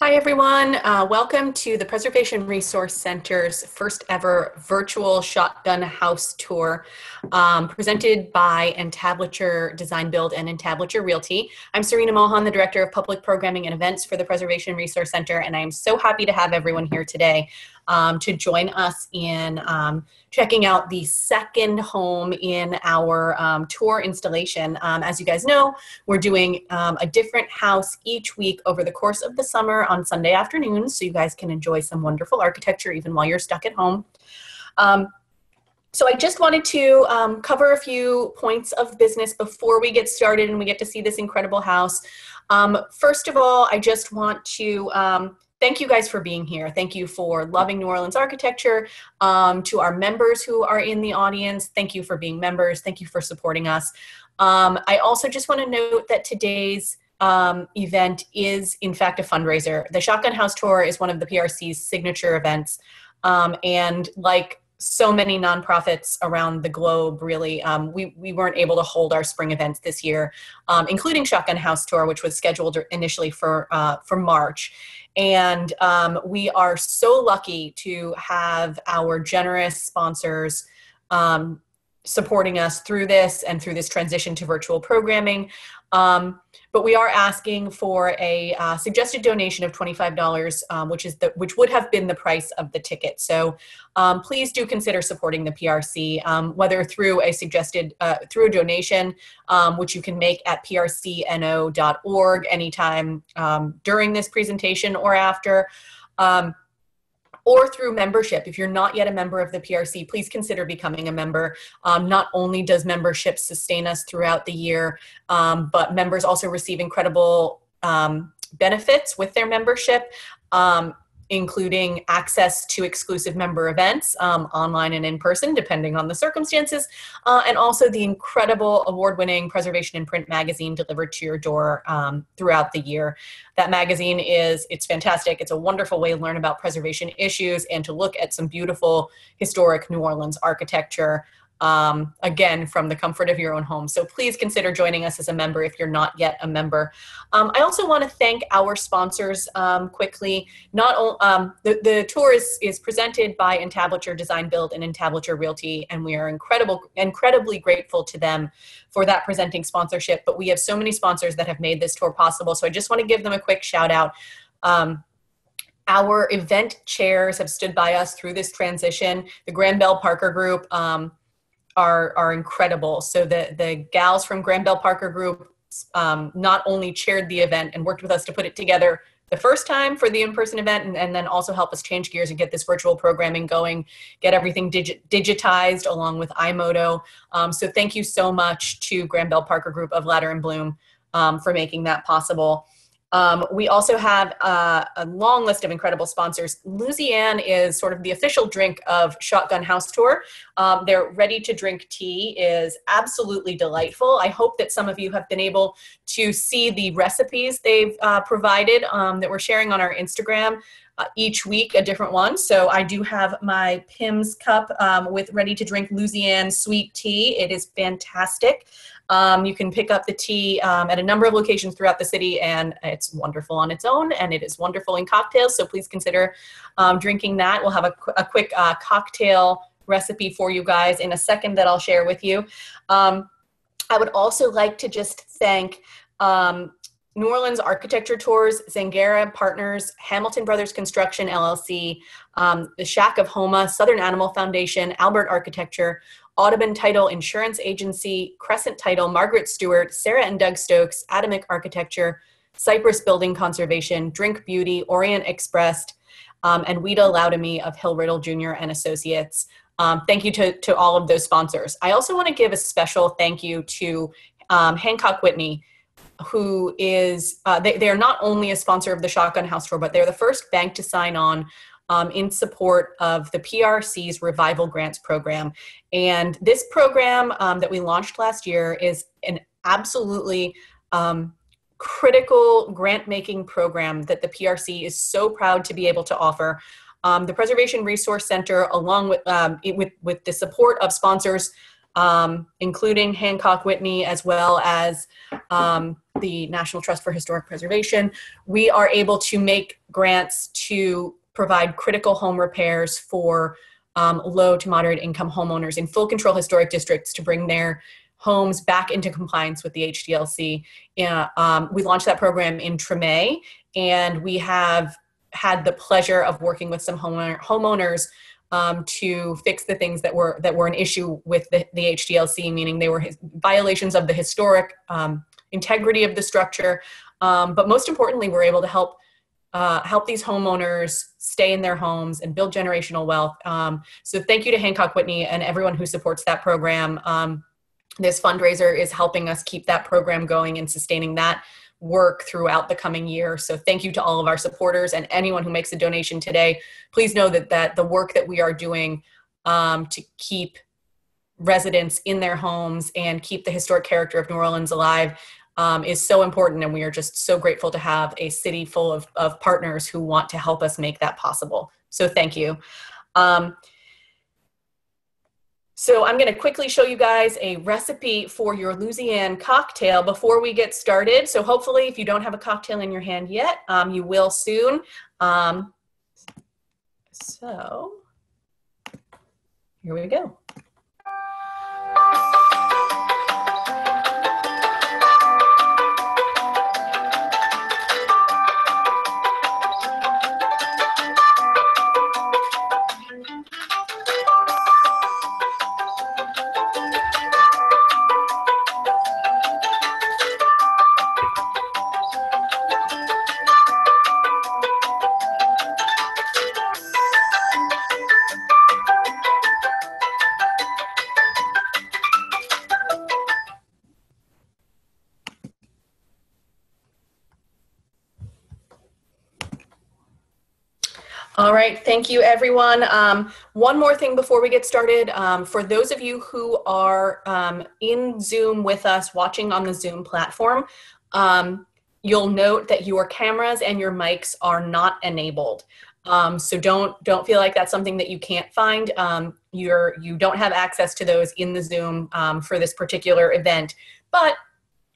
Hi, everyone. Welcome to the Preservation Resource Center's first ever virtual shotgun house tour presented by Entablature Design Build and Entablature Realty. I'm Serena Mohan, the Director of Public Programming and Events for the Preservation Resource Center, and I am so happy to have everyone here today to join us in checking out the second home in our tour installation. As you guys know, we're doing a different house each week over the course of the summer on Sunday afternoons, so you guys can enjoy some wonderful architecture even while you're stuck at home. So I just wanted to cover a few points of business before we get started and we get to see this incredible house. First of all, I just want to thank you guys for being here. Thank you for loving New Orleans architecture. To our members who are in the audience, thank you for being members. Thank you for supporting us. I also just want to note that today's event is in fact a fundraiser. The Shotgun House Tour is one of the PRC's signature events. And like so many nonprofits around the globe, really, we weren't able to hold our spring events this year, including Shotgun House Tour, which was scheduled initially for March. And we are so lucky to have our generous sponsors supporting us through this and through this transition to virtual programming. But we are asking for a suggested donation of $25, which would have been the price of the ticket. So please do consider supporting the PRC, whether through a through a donation, which you can make at prcno.org anytime during this presentation or after. Or through membership. If you're not yet a member of the PRC, please consider becoming a member. Not only does membership sustain us throughout the year, but members also receive incredible benefits with their membership, including access to exclusive member events, online and in person, depending on the circumstances, and also the incredible award-winning Preservation in Print magazine delivered to your door throughout the year. That magazine it's fantastic. It's a wonderful way to learn about preservation issues and to look at some beautiful historic New Orleans architecture, again, from the comfort of your own home. So please consider joining us as a member if you're not yet a member. I also want to thank our sponsors quickly. The tour is presented by Entablature Design Build and Entablature Realty, and we are incredibly grateful to them for that presenting sponsorship. But we have so many sponsors that have made this tour possible, so I just want to give them a quick shout out. Our event chairs have stood by us through this transition. The Graham Bell Parker Group are incredible. So the gals from Graham Bell Parker Group not only chaired the event and worked with us to put it together the first time for the in-person event, and then also help us change gears and get this virtual programming going, get everything digitized along with iMoto. So thank you so much to Graham Bell Parker Group of Ladder and Bloom for making that possible. We also have a long list of incredible sponsors. Louisiane is sort of the official drink of Shotgun House Tour. Their ready-to-drink tea is absolutely delightful. I hope that some of you have been able to see the recipes they've provided that we're sharing on our Instagram. Each week a different one. So I do have my Pim's cup with ready-to-drink Louisiane sweet tea. It is fantastic. You can pick up the tea at a number of locations throughout the city, and it's wonderful on its own, and it is wonderful in cocktails, so please consider drinking that. We'll have a quick cocktail recipe for you guys in a second that I'll share with you. I would also like to just thank New Orleans Architecture Tours, Zangara Partners, Hamilton Brothers Construction, LLC, the Shack of Homa, Southern Animal Foundation, Albert Architecture, Audubon Title Insurance Agency, Crescent Title, Margaret Stewart, Sarah and Doug Stokes, Atomic Architecture, Cypress Building Conservation, Drink Beauty, Orient Express, and Weta Loudemy of Hill Riddle Jr. and Associates. Thank you to all of those sponsors. I also want to give a special thank you to Hancock Whitney, who is, they are not only a sponsor of the Shotgun House Tour, but they're the first bank to sign on in support of the PRC's Revival Grants program. And this program that we launched last year is an absolutely critical grant-making program that the PRC is so proud to be able to offer. The Preservation Resource Center, along with the support of sponsors including Hancock Whitney, as well as the National Trust for Historic Preservation, we are able to make grants to provide critical home repairs for low to moderate income homeowners in full control historic districts to bring their homes back into compliance with the HDLC. We launched that program in Tremay, and we have had the pleasure of working with some homeowners to fix the things that were an issue with the HDLC, meaning they were violations of the historic integrity of the structure. But most importantly, we're able to help these homeowners stay in their homes and build generational wealth. So thank you to Hancock Whitney and everyone who supports that program. This fundraiser is helping us keep that program going and sustaining that work throughout the coming year. So thank you to all of our supporters and anyone who makes a donation today. Please know that the work that we are doing to keep residents in their homes and keep the historic character of New Orleans alive is so important, and we are just so grateful to have a city full of partners who want to help us make that possible. So thank you. So I'm going to quickly show you guys a recipe for your Louisiana cocktail before we get started. So hopefully, if you don't have a cocktail in your hand yet, you will soon. So here we go. All right, thank you everyone. One more thing before we get started. For those of you who are in Zoom with us, watching on the Zoom platform, you'll note that your cameras and your mics are not enabled. So don't feel like that's something that you can't find. You don't have access to those in the Zoom for this particular event, but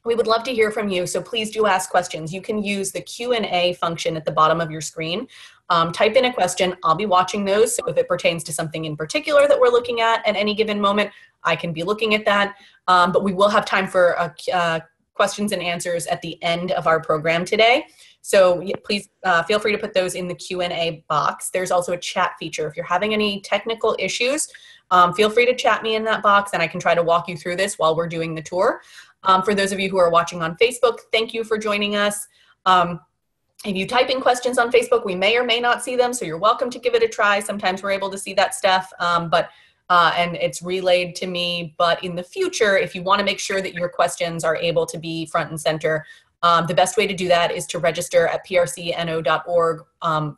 we would love to hear from you, so please do ask questions. You can use the Q&A function at the bottom of your screen. Type in a question. I'll be watching those, so if it pertains to something in particular that we're looking at any given moment, I can be looking at that. But we will have time for questions and answers at the end of our program today. So please feel free to put those in the Q&A box. There's also a chat feature. If you're having any technical issues, feel free to chat me in that box, and I can try to walk you through this while we're doing the tour. For those of you who are watching on Facebook, thank you for joining us. If you type in questions on Facebook, we may or may not see them, so you're welcome to give it a try. Sometimes we're able to see that stuff, and it's relayed to me. But in the future, if you want to make sure that your questions are able to be front and center, the best way to do that is to register at prcno.org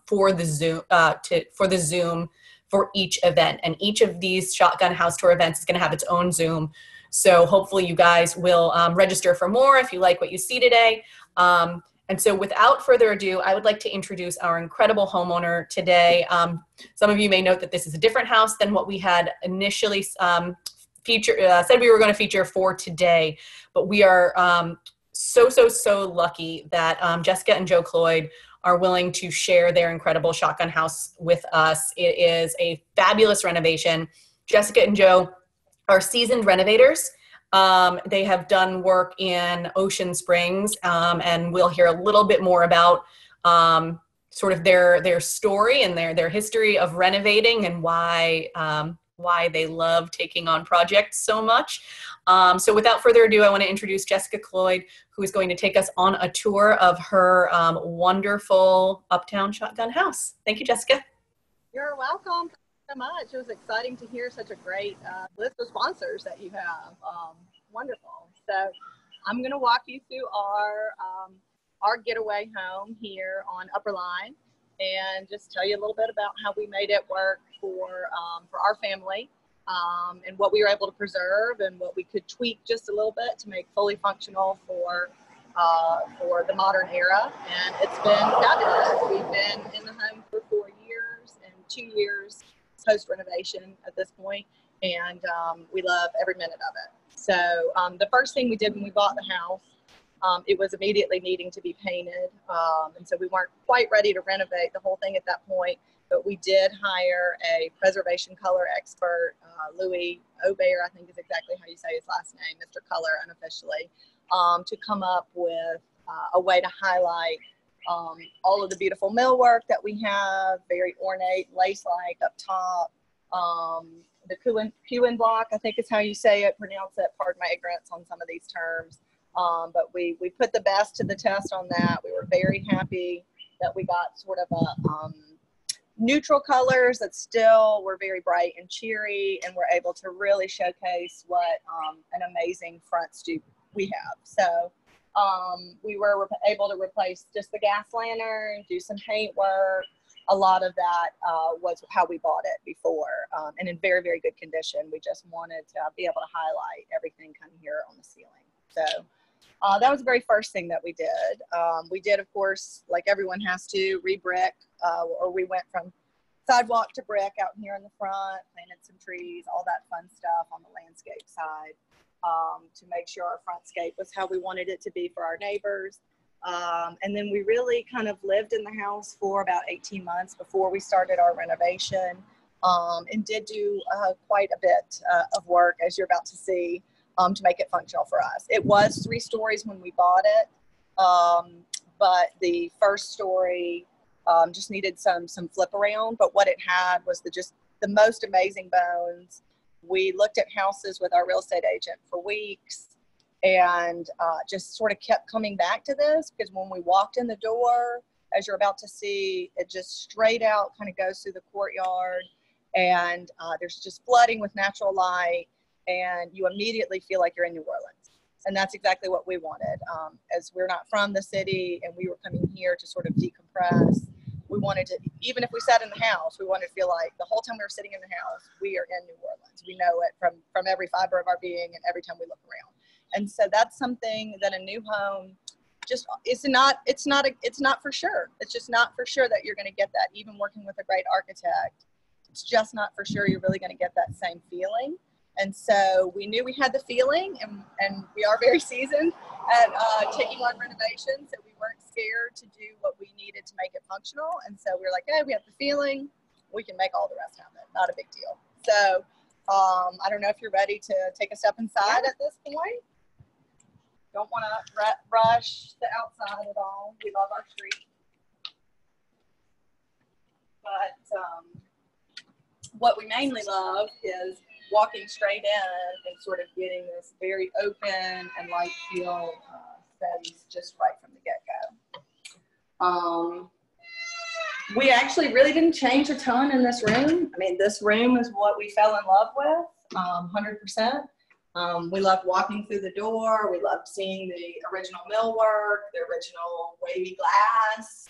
for the Zoom for each event. And each of these Shotgun House Tour events is going to have its own Zoom. So hopefully you guys will register for more if you like what you see today. And so without further ado, I would like to introduce our incredible homeowner today. Some of you may note that this is a different house than what we had initially said we were going to feature for today. But we are so lucky that Jessica and Joe Cloyd are willing to share their incredible shotgun house with us. It is a fabulous renovation. Jessica and Joe are seasoned renovators. They have done work in Ocean Springs, and we'll hear a little bit more about sort of their story and their history of renovating and why they love taking on projects so much. So without further ado, I want to introduce Jessica Cloyd, who is going to take us on a tour of her wonderful Uptown Shotgun House. Thank you, Jessica. You're welcome. So much. It was exciting to hear such a great list of sponsors that you have. Wonderful. So I'm going to walk you through our getaway home here on Upperline and just tell you a little bit about how we made it work for our family and what we were able to preserve and what we could tweak just a little bit to make fully functional for the modern era. And it's been fabulous. We've been in the home for 4 years and 2 years post renovation at this point, and we love every minute of it. So the first thing we did when we bought the house it was immediately needing to be painted. And so we weren't quite ready to renovate the whole thing at that point, but we did hire a preservation color expert, Louis Aubert, I think is exactly how you say his last name, Mr. Color unofficially, to come up with a way to highlight all of the beautiful millwork that we have, very ornate, lace-like up top. The Kuhn block, I think is how you say it, pronounce it, pardon my ignorance on some of these terms. But we put the best to the test on that. We were very happy that we got sort of a neutral colors that still were very bright and cheery, and we're able to really showcase what an amazing front stoop we have. So we were able to replace just the gas lantern, do some paint work. A lot of that was how we bought it before, and in very, very good condition. We just wanted to be able to highlight everything kind of here on the ceiling. So that was the very first thing that we did. We did, of course, like everyone has to, re-brick, or we went from sidewalk to brick out here in the front, planted some trees, all that fun stuff on the landscape side, to make sure our frontscape was how we wanted it to be for our neighbors. And then we really kind of lived in the house for about 18 months before we started our renovation, and did do quite a bit of work, as you're about to see, to make it functional for us. It was 3 stories when we bought it, but the first story just needed some flip around. But what it had was just the most amazing bones. We looked at houses with our real estate agent for weeks, and just sort of kept coming back to this, because when we walked in the door, as you're about to see, it just straight out kind of goes through the courtyard, and there's just flooding with natural light, and you immediately feel like you're in New Orleans. And that's exactly what we wanted. As we're not from the city and we were coming here to sort of decompress, we wanted to, even if we sat in the house, we wanted to feel like the whole time we were sitting in the house, we are in New Orleans. We know it from every fiber of our being and every time we look around. And so that's something that a new home just, it's not for sure. It's just not for sure that you're going to get that. Even working with a great architect, it's just not for sure you're really going to get that same feeling. And so we knew we had the feeling, and we are very seasoned at taking on renovations, so we weren't scared to do what we needed to make it functional. And so we were like, hey, we have the feeling, we can make all the rest happen. Not a big deal. So I don't know if you're ready to take a step inside at this point. Don't want to rush the outside at all. We love our street. But what we mainly love is walking straight in and sort of getting this very open and light feel space just right from the get-go. We actually really didn't change a ton in this room. I mean, this room is what we fell in love with, 100%. We loved walking through the door. We loved seeing the original millwork, the original wavy glass,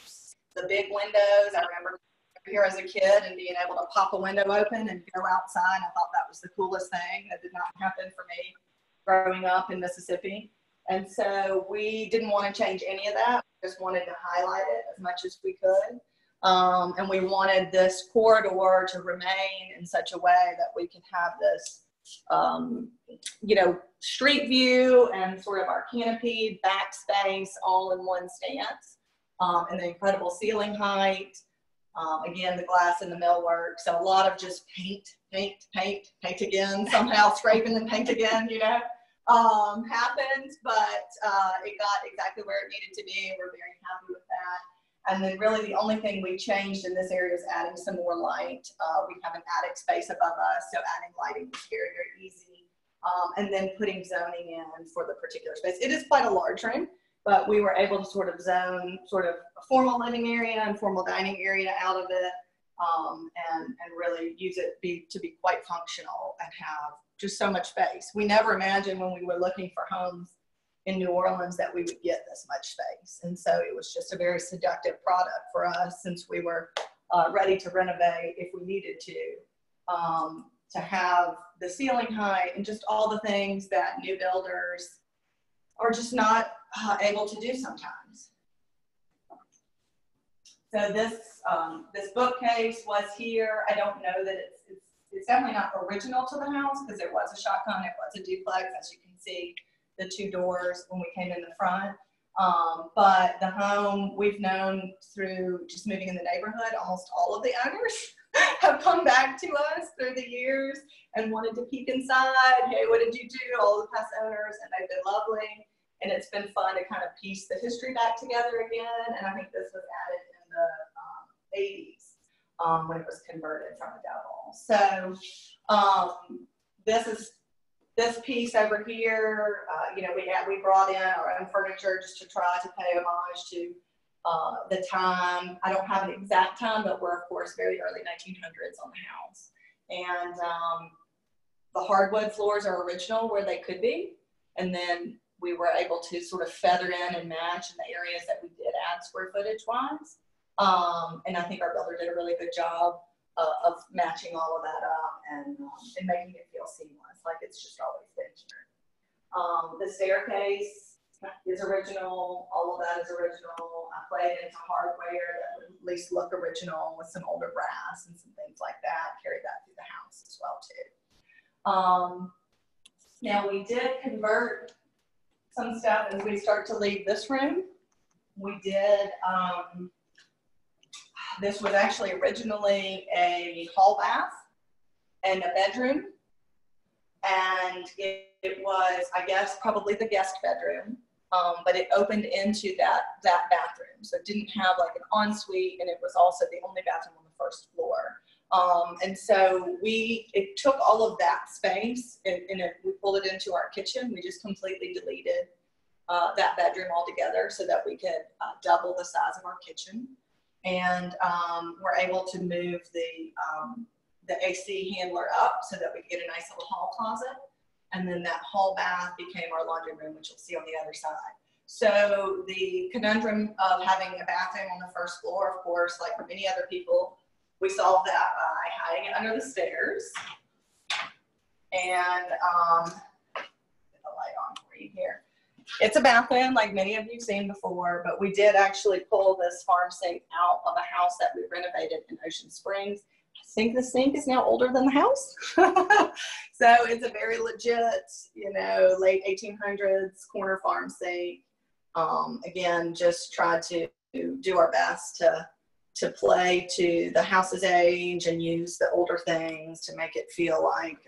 the big windows. I remember here as a kid and being able to pop a window open and go outside. I thought that was the coolest thing. That did not happen for me growing up in Mississippi. And so we didn't want to change any of that. We just wanted to highlight it as much as we could. And we wanted this corridor to remain in such a way that we could have this, street view and sort of our canopied backspace all in one stance. And the incredible ceiling height. Again, the glass and the millwork. So a lot of just paint again, somehow scraping and paint again, happened, but it got exactly where it needed to be. We're very happy with that. And then really the only thing we changed in this area is adding some more light. We have an attic space above us, so adding lighting is very, very easy. And then putting zoning in for the particular space. It is quite a large room, but we were able to sort of zone sort of a formal living area and formal dining area out of it, and really use it to be quite functional and have just so much space. We never imagined when we were looking for homes in New Orleans that we would get this much space. And so it was just a very seductive product for us, since we were ready to renovate if we needed to have the ceiling height and just all the things that new builders are just not able to do sometimes. So this bookcase was here. I don't know that it's definitely not original to the house, because it was a shotgun, it was a duplex, as you can see. the two doors when we came in the front. But the home we've known through just moving in the neighborhood, almost all of the owners have come back to us through the years and wanted to peek inside. Hey, what did you do? All the past owners, and they've been lovely. And it's been fun to kind of piece the history back together again. And I think this was added in the 80s when it was converted from a double. So this piece over here, you know, we brought in our own furniture just to try to pay homage to the time. I don't have an exact time, but we're of course very early 1900s on the house. And the hardwood floors are original where they could be. And then we were able to sort of feather in and match in the areas that we did add square footage wise. And I think our builder did a really good job of matching all of that up and making it feel seamless, like it's just always been here. The staircase is original. All of that is original. I played into hardware that would at least look original with some older brass and some things like that. Carried that through the house as well too. Now we did convert some stuff as we start to leave this room. We did, this was actually originally a hall bath and a bedroom. And it was, I guess, probably the guest bedroom, but it opened into that bathroom. So it didn't have like an ensuite, and it was also the only bathroom on the first floor. And so it took all of that space and we pulled it into our kitchen. We just completely deleted that bedroom altogether so that we could double the size of our kitchen. And we're able to move the AC handler up so that we could get a nice little hall closet. And then that hall bath became our laundry room, which you'll see on the other side. So the conundrum of having a bathroom on the first floor, of course, like for many other people, we solved that by hiding it under the stairs. And get the light on for you here. It's a bathroom like many of you've seen before, but we did actually pull this farm sink out of a house that we renovated in Ocean Springs. I think the sink is now older than the house. So it's a very legit, you know, late 1800s corner farm sink. Again, just tried to do our best to play to the house's age and use the older things to make it feel like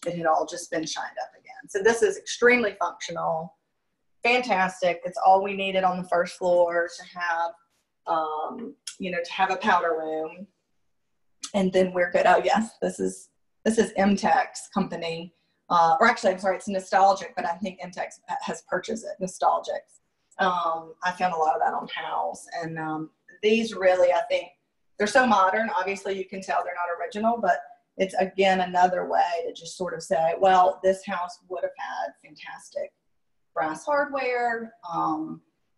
it had all just been shined up again. So this is extremely functional, fantastic. It's all we needed on the first floor to have, you know, to have a powder room. And then we're good. Oh yes, this is MTech's company. Or actually, I'm sorry, it's Nostalgic, but I think MTech has purchased it, Nostalgic. I found a lot of that on House. And these really, I think, they're so modern. Obviously, you can tell they're not original, but it's, again, another way to just sort of say, well, this house would have had fantastic brass hardware.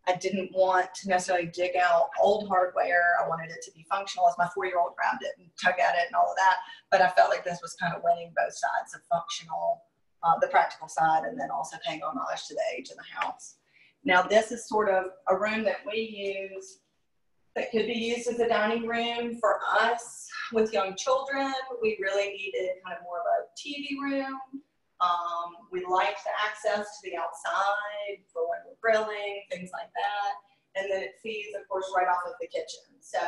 I didn't want to necessarily dig out old hardware. I wanted it to be functional as my 4-year-old grabbed it and tug at it and all of that. But I felt like this was kind of winning both sides of functional, the practical side, and then also paying homage to the age of the house. Now, this is sort of a room that we use that could be used as a dining room for us with young children. We really needed kind of more of a TV room. We like the access to the outside for when we're grilling, things like that. And then it feeds, of course, right off of the kitchen. So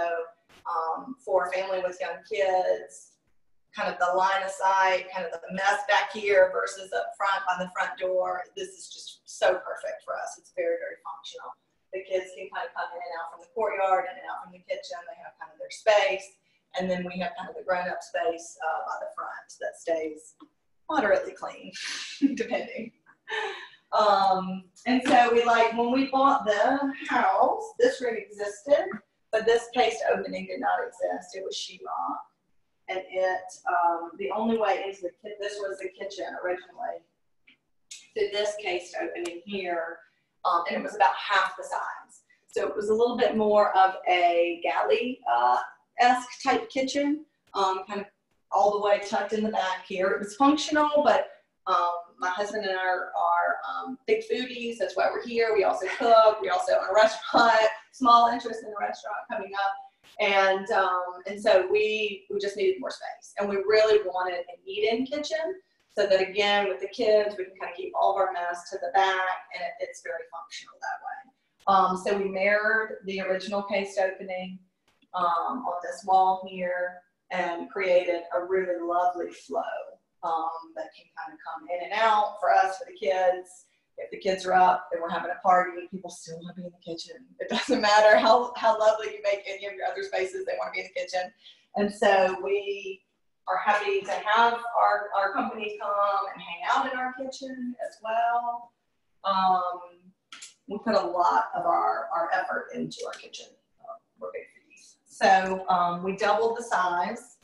for a family with young kids, kind of the line of sight, kind of the mess back here versus up front by the front door, this is just so perfect for us. It's very, very functional. The kids can kind of come in and out from the courtyard, in and out from the kitchen. They have kind of their space. And then we have kind of the grown-up space by the front that stays moderately clean, depending. And so when we bought the house, this room existed, but this cased opening did not exist. It was sheetrock. And the only way into this was the kitchen originally, through this cased opening here, and it was about half the size. So it was a little bit more of a galley-esque type kitchen, kind of all the way tucked in the back here. It was functional, but my husband and I are big foodies. That's why we're here. We also cook. We also own a restaurant, small interest in a restaurant coming up. And so we just needed more space. And we really wanted an eat-in kitchen. so that again, with the kids, we can kind of keep all of our mess to the back, and it's very functional that way. So we mirrored the original cased opening on this wall here and created a really lovely flow that can kind of come in and out for us, for the kids. If the kids are up and we're having a party, people still want to be in the kitchen. It doesn't matter how lovely you make any of your other spaces, they want to be in the kitchen. And so we are happy to have our company come and hang out in our kitchen as well. We put a lot of our effort into our kitchen. We're big foodies. So we doubled the size.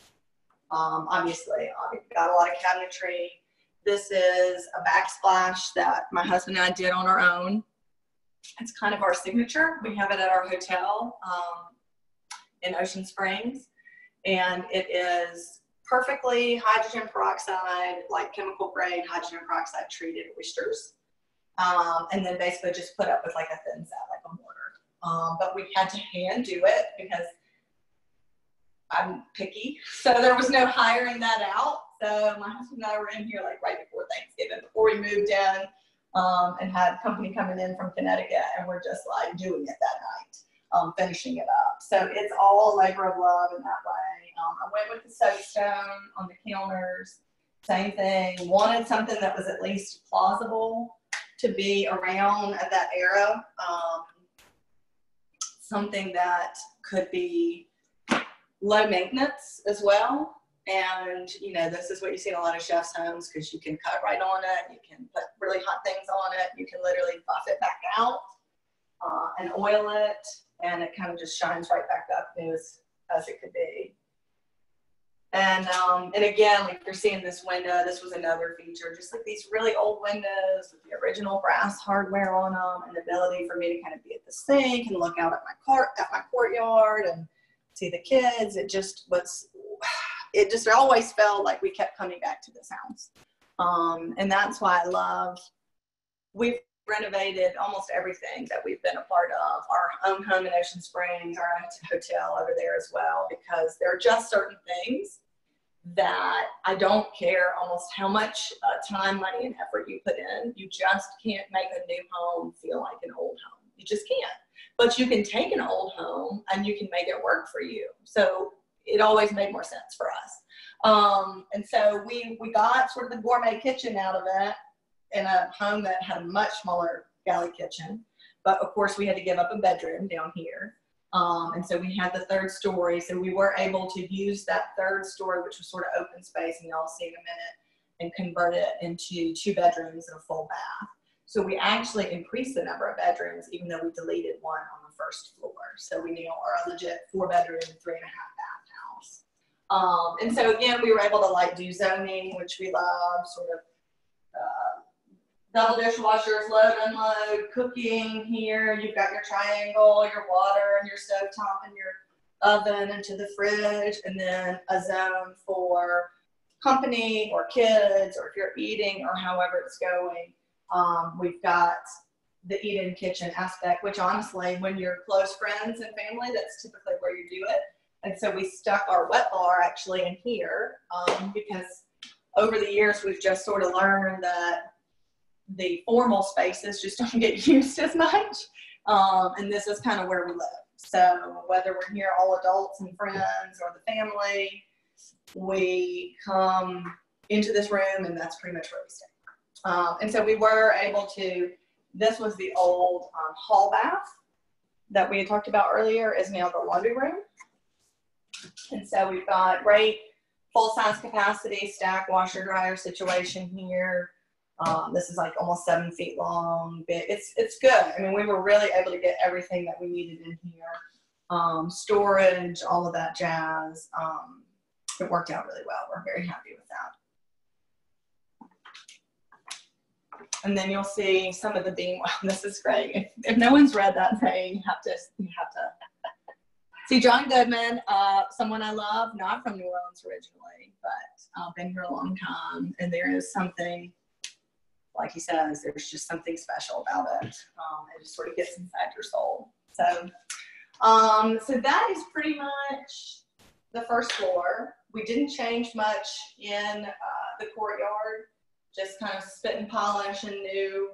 Obviously, we've got a lot of cabinetry. This is a backsplash that my husband and I did on our own. It's kind of our signature. We have it at our hotel in Ocean Springs, and it is perfectly hydrogen peroxide, like chemical grade hydrogen peroxide treated oysters, and then basically just put up with like a thin set, like a mortar. But we had to hand do it because I'm picky, so there was no hiring that out. So my husband and I were in here like right before Thanksgiving, before we moved in, and had company coming in from Connecticut, and we're just like doing it that night, finishing it up. So it's all a labor of love in that way. I went with the soapstone on the counters, same thing. Wanted something that was at least plausible to be around at that era. Something that could be low maintenance as well. And, you know, this is what you see in a lot of chefs' homes, because you can cut right on it. You can put really hot things on it. You can literally buff it back out and oil it, and it kind of just shines right back up new as it could be. And again, like you're seeing this window, this was another feature, just like these really old windows with the original brass hardware on them, and the ability for me to kind of be at the sink and look out at my courtyard and see the kids. It just always felt like we kept coming back to this house. And that's why we've renovated almost everything that we've been a part of. Our own home in Ocean Springs, our own hotel over there as well, because there are just certain things that I don't care almost how much time, money, and effort you put in. You just can't make a new home feel like an old home. You just can't. But you can take an old home and you can make it work for you. So it always made more sense for us. And so we got sort of the gourmet kitchen out of it in a home that had a much smaller galley kitchen. But of course we had to give up a bedroom down here. And so we had the third story. So we were able to use that third story, which was sort of open space, and y'all see in a minute, and convert it into 2 bedrooms and a full bath. So we actually increased the number of bedrooms, even though we deleted one on the first floor. So we now are a legit 4-bedroom, 3.5-bath house. And so again, we were able to like do zoning, which we love, sort of double dishwashers, load, unload, cooking here. You've got your triangle, your water, and your stovetop, and your oven into the fridge, and then a zone for company or kids, or if you're eating or however it's going. We've got the eat-in kitchen aspect, which honestly, when you're close friends and family, that's typically where you do it. And so we stuck our wet bar actually in here, because over the years, we've just sort of learned that the formal spaces just don't get used as much. And this is kind of where we live. So whether we're here all adults and friends or the family, we come into this room and that's pretty much where we stay. And so we were able to, this was the old hall bath that we had talked about earlier, is now the laundry room. And so we've got great full-size capacity stack washer dryer situation here. This is like almost 7 feet long. It's good. I mean, we were really able to get everything that we needed in here. Storage, all of that jazz. It worked out really well. We're very happy with that. And then you'll see some of the beam. Wow, this is great. If no one's read that thing, you have to see John Goodman, someone I love, not from New Orleans originally, but been here a long time. And there is something, like he says, there's just something special about it. It just sort of gets inside your soul. So, so that is pretty much the first floor. We didn't change much in the courtyard. just kind of spit and polish and new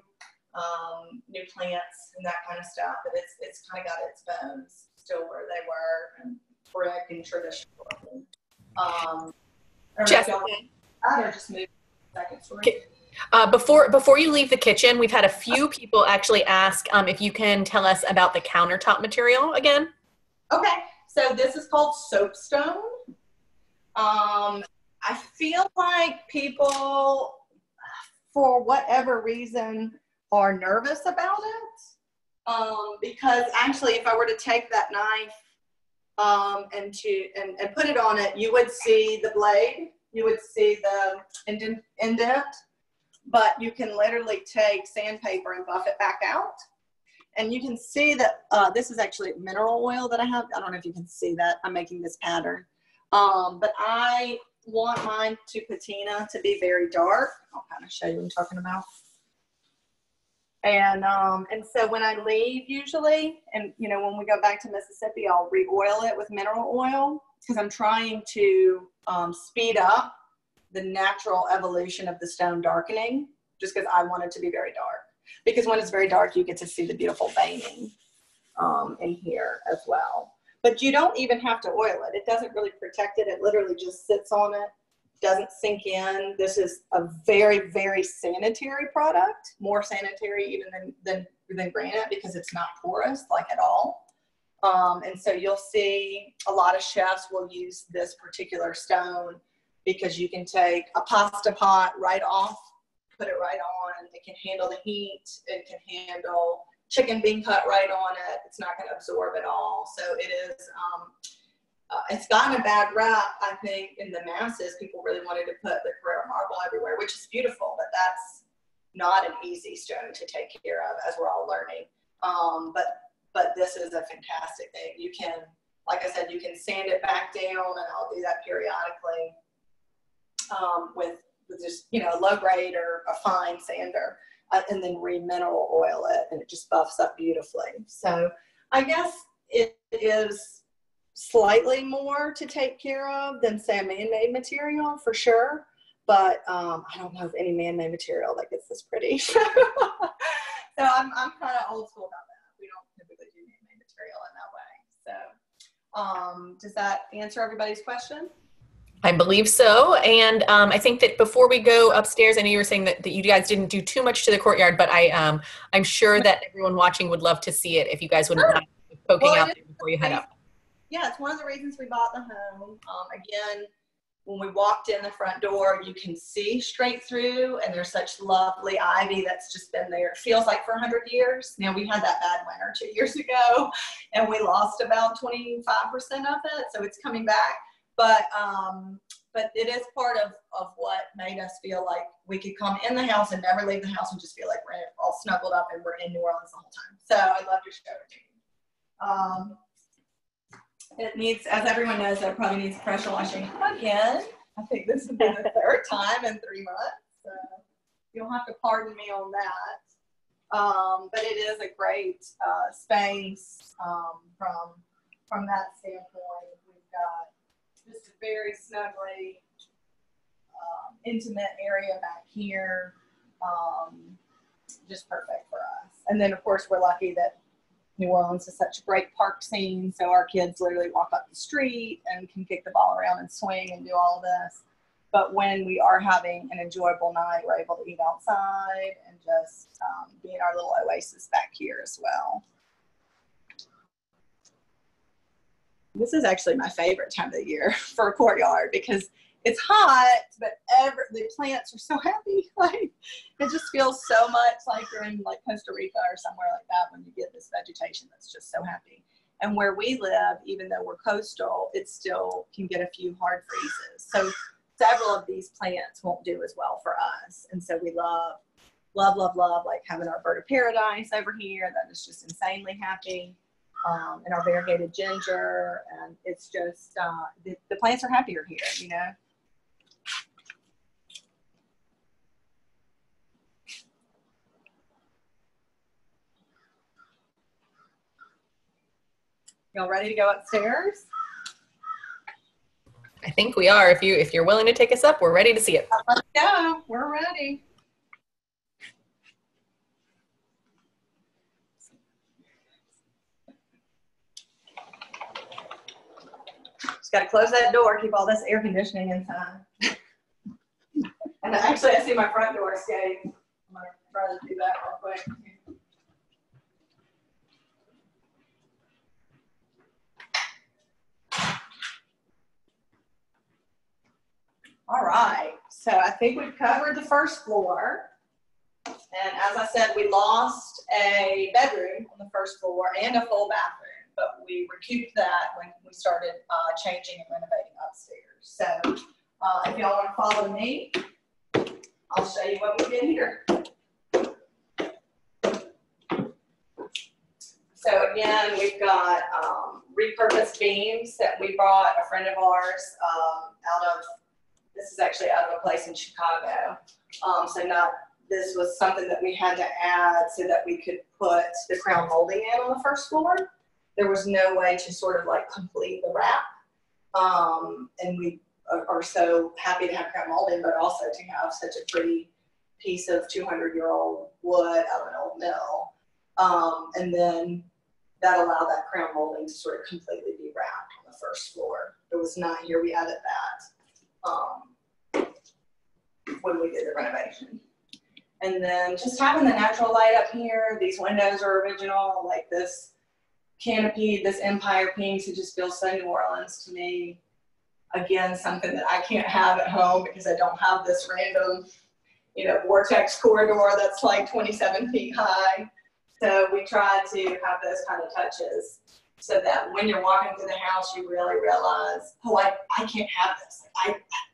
plants and that kind of stuff. But it's kind of got its bones still where they were, and brick and traditional. Jessica, or just move to the second story. Before you leave the kitchen, we've had a few people actually ask if you can tell us about the countertop material again. Okay, so this is called soapstone. I feel like people, for whatever reason, are nervous about it, because actually, if I were to take that knife and put it on it, you would see the blade, you would see the indent, but you can literally take sandpaper and buff it back out. And you can see that this is actually mineral oil that I have. I don't know if you can see that. I'm making this pattern. But I want mine to patina to be very dark. I'll kind of show you what I'm talking about. And so when I leave usually, and you know, when we go back to Mississippi, I'll re-oil it with mineral oil because I'm trying to speed up the natural evolution of the stone darkening, just because I want it to be very dark. Because when it's very dark, you get to see the beautiful veining in here as well. But you don't even have to oil it. It doesn't really protect it. It literally just sits on it, doesn't sink in. This is a very, very sanitary product, more sanitary even than granite because it's not porous like at all. And so you'll see a lot of chefs will use this particular stone because you can take a pasta pot right off, put it right on. It can handle the heat. It can handle chicken being cut right on it. It's not going to absorb at all. So it is, it's gotten a bad rap, I think, in the masses. People really wanted to put the Carrara marble everywhere, which is beautiful, but that's not an easy stone to take care of, as we're all learning. But this is a fantastic thing. You can, like I said, you can sand it back down, and I'll do that periodically with just, you know, a low grade or a fine sander, and then re-mineral oil it, and it just buffs up beautifully. So I guess it is slightly more to take care of than, say, a man-made material for sure. But I don't know of any man-made material that gets this pretty. So I'm kind of old school about that. We don't typically do man-made material in that way. So does that answer everybody's question? I believe so. And I think that before we go upstairs, I know you were saying that you guys didn't do too much to the courtyard, but I'm sure that everyone watching would love to see it if you guys wouldn't mind poking out there before you head up. Yeah, it's one of the reasons we bought the home. Again, when we walked in the front door, you can see straight through, and there's such lovely ivy that's just been there. It feels like for 100 years. Now, we had that bad winter 2 years ago, and we lost about 25% of it, so it's coming back. But it is part of what made us feel like we could come in the house and never leave the house and just feel like we're all snuggled up and we're in New Orleans the whole time. So I'd love to show it to you. It needs, as everyone knows, it probably needs pressure washing again. I think this will be the third time in 3 months. So you'll have to pardon me on that. But it is a great space from that standpoint. We've got just a very snugly intimate area back here. Just perfect for us. And then, of course, we're lucky that New Orleans is such a great park scene, so our kids literally walk up the street and can kick the ball around and swing and do all of this. But when we are having an enjoyable night, we're able to eat outside and just be in our little oasis back here as well. This is actually my favorite time of the year for a courtyard because it's hot, but the plants are so happy. Like, it just feels so much like you're in like Costa Rica or somewhere like that when you get this vegetation that's just so happy. And where we live, even though we're coastal, it still can get a few hard freezes. So several of these plants won't do as well for us. And so we love like having our bird of paradise over here that is just insanely happy. And our variegated ginger, and it's just, the plants are happier here, you know? Y'all ready to go upstairs? I think we are. If you're willing to take us up, we're ready to see it. Let's go. We're ready. got to close that door, keep all this air conditioning inside. And actually, I see my front door escape. I'm going to try to do that real quick. All right, so I think we've covered the first floor. And as I said, we lost a bedroom on the first floor and a full bathroom, but we recouped that when we started changing and renovating upstairs. So if y'all want to follow me, I'll show you what we did here. So again, we've got repurposed beams that we brought a friend of ours this is actually out of a place in Chicago. This was something that we had to add so that we could put the crown molding in on the first floor. There was no way to sort of like complete the wrap. And we are so happy to have crown molding, but also to have such a pretty piece of 200-year-old wood out of an old mill. And then that allowed that crown molding to sort of completely be wrapped on the first floor. It was not here. We added that when we did the renovation. And then just having the natural light up here, these windows are original, like this canopy, this Empire Pinks, it just feels so New Orleans to me. Again, something that I can't have at home because I don't have this random, vortex corridor that's like 27 feet high. So we try to have those kind of touches so that when you're walking through the house, you really realize, oh, I can't have this.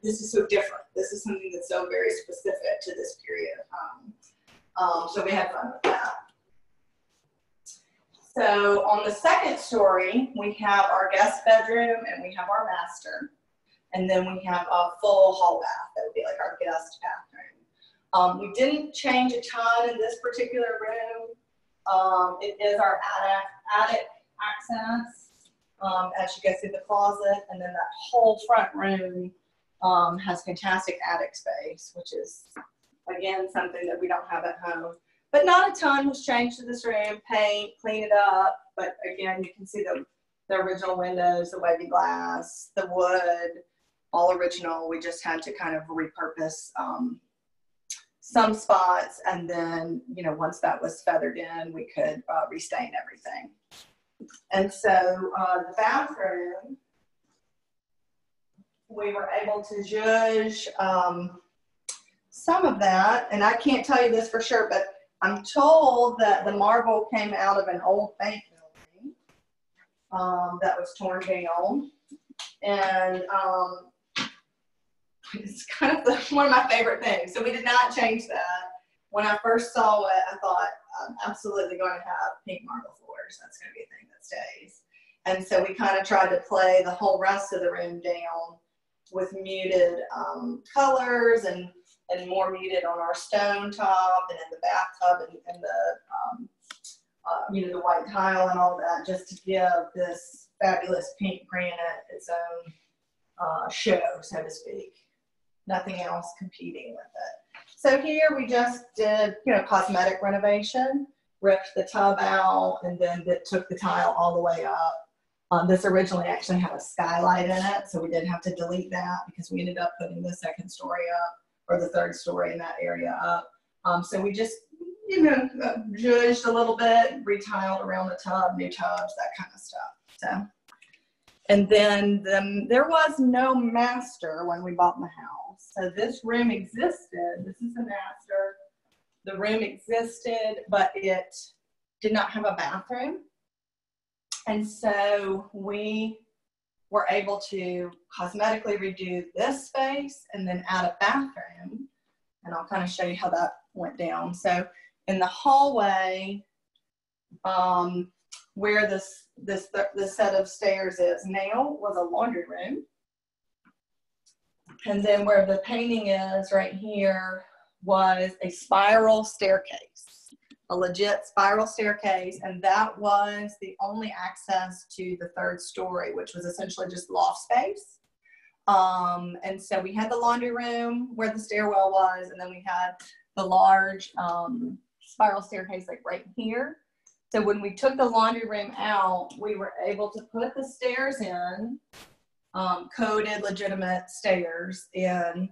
This is so different. This is something that's so very specific to this period of time. So we had fun with that. So on the second story, we have our guest bedroom and we have our master. And then we have a full hall bath. That would be like our guest bathroom. We didn't change a ton in this particular room. It is our attic access as you go through the closet. And then that whole front room has fantastic attic space, which is, again, something that we don't have at home. But not a ton was changed to this room. Paint, clean it up. But again, you can see the original windows, the wavy glass, the wood, all original. We just had to kind of repurpose some spots. And then, once that was feathered in, we could restain everything. And so the bathroom, we were able to judge some of that. And I can't tell you this for sure, but I'm told that the marble came out of an old bank building that was torn down. And it's kind of one of my favorite things. So we did not change that. When I first saw it, I thought, I'm absolutely going to have pink marble floors. That's going to be a thing that stays. And so we kind of tried to play the whole rest of the room down with muted colors and more muted on our stone top and in the bathtub and the white tile and all that, just to give this fabulous pink granite its own show, so to speak. Nothing else competing with it. So here we just did, cosmetic renovation, ripped the tub out, and then took the tile all the way up. This originally actually had a skylight in it, so we did have to delete that because we ended up putting the second story up, or the third story in that area up. So we just, judged a little bit, retiled around the tub, new tubs, that kind of stuff. So, and then there was no master when we bought the house. So this room existed. This is the master. The room existed, but it did not have a bathroom. And so we were able to cosmetically redo this space and then add a bathroom. And I'll kind of show you how that went down. So in the hallway, where this set of stairs is now was a laundry room. And then where the painting is right here was a spiral staircase, a legit spiral staircase. And that was the only access to the third story, which was essentially just loft space. And so we had the laundry room where the stairwell was, and then we had the large spiral staircase like right here. So when we took the laundry room out, we were able to put the stairs in coated legitimate stairs in.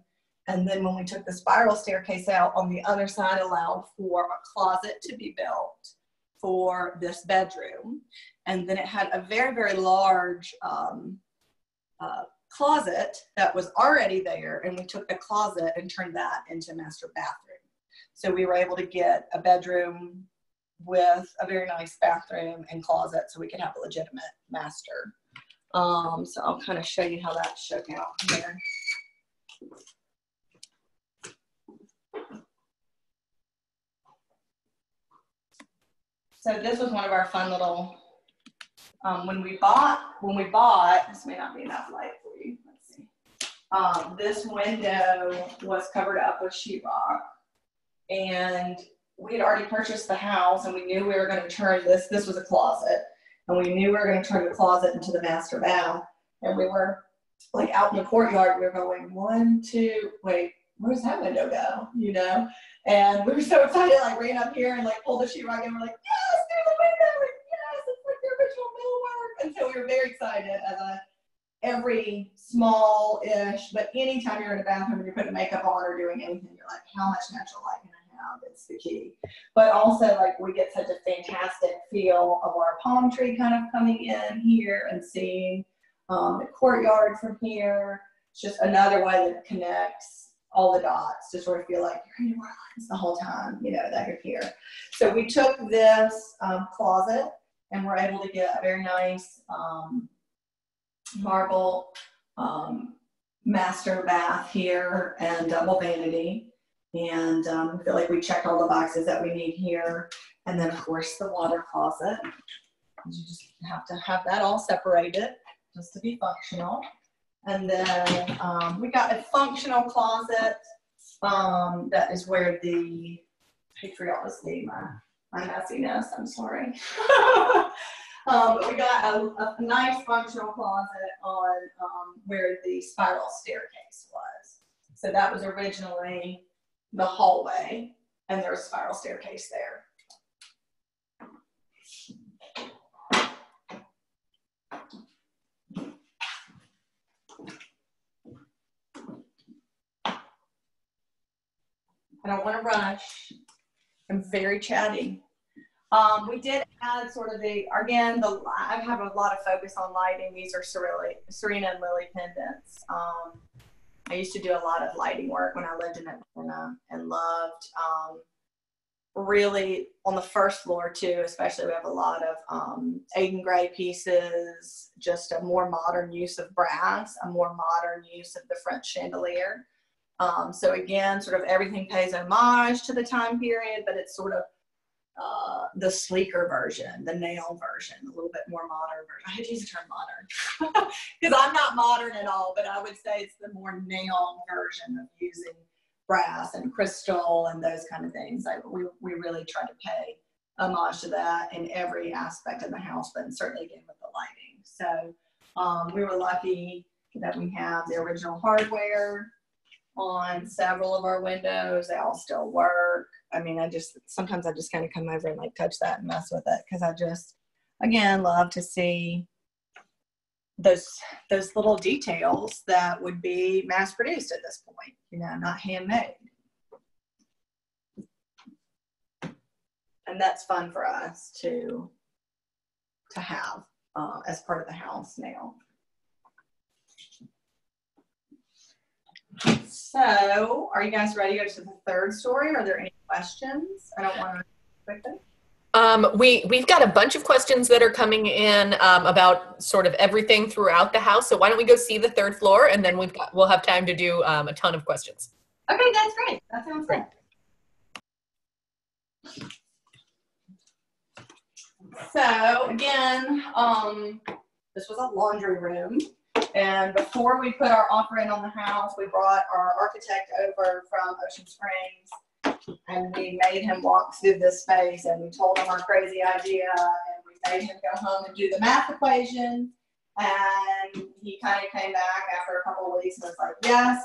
And then when we took the spiral staircase out on the other side, allowed for a closet to be built for this bedroom. And then it had a very, very large closet that was already there. And we took the closet and turned that into a master bathroom. So we were able to get a bedroom with a very nice bathroom and closet so we could have a legitimate master. So I'll kind of show you how that shook out here. So this was one of our fun little, when we bought, this may not be enough light for you, let's see. This window was covered up with sheetrock, and we had already purchased the house, and we knew we were going to turn this was a closet, and we knew we were going to turn the closet into the master bath, and we were like out in the courtyard, we were going 1, 2, wait, where's that window go, you know? And we were so excited, like ran up here and like pulled the sheetrock and we're like, yes, there's a window, and yes, it's like the original millwork. And so we were very excited as every small-ish, but anytime you're in a bathroom and you're putting makeup on or doing anything, you're like, how much natural light can I have? It's the key. But also like we get such a fantastic feel of our palm tree kind of coming in here and seeing the courtyard from here. It's just another way that connects all the dots to sort of feel like you're in New Orleans the whole time, you know, that you're here. So we took this closet and we're able to get a very nice marble master bath here and double vanity. And I feel like we checked all the boxes that we need here. And then of course the water closet. You just have to have that all separated just to be functional. And then we got a functional closet that is where the, I forgot to see my messiness, I'm sorry. But we got a nice functional closet on where the spiral staircase was. So that was originally the hallway, and there's a spiral staircase there. I don't want to rush. I'm very chatty. We did add sort of I have a lot of focus on lighting. These are Serena and Lily pendants. I used to do a lot of lighting work when I lived in Atlanta and loved really on the first floor too, especially we have a lot of Aiden Gray pieces, just a more modern use of brass, a more modern use of the French chandelier. So again, sort of everything pays homage to the time period, but it's sort of the sleeker version, the nail version, a little bit more modern version. I hate to use the term modern because I'm not modern at all, but I would say it's the more nail version of using brass and crystal and those kind of things. We really try to pay homage to that in every aspect of the house, but certainly again with the lighting. So we were lucky that we have the original hardware on several of our windows. They all still work. I mean, sometimes I just kind of come over and like touch that and mess with it because I just, again, love to see those little details that would be mass produced at this point, you know, not handmade. And that's fun for us to have as part of the house now. So, are you guys ready to go to the third story? Are there any questions? I don't want to quickly. We've got a bunch of questions that are coming in about sort of everything throughout the house. So why don't we go see the third floor, and then we'll have time to do a ton of questions. Okay, that's great. That sounds great. So again, this was a laundry room. And before we put our offer in on the house, we brought our architect over from Ocean Springs, and we made him walk through this space, and we told him our crazy idea, and we made him go home and do the math equation. And he kind of came back after a couple of weeks and was like, yes,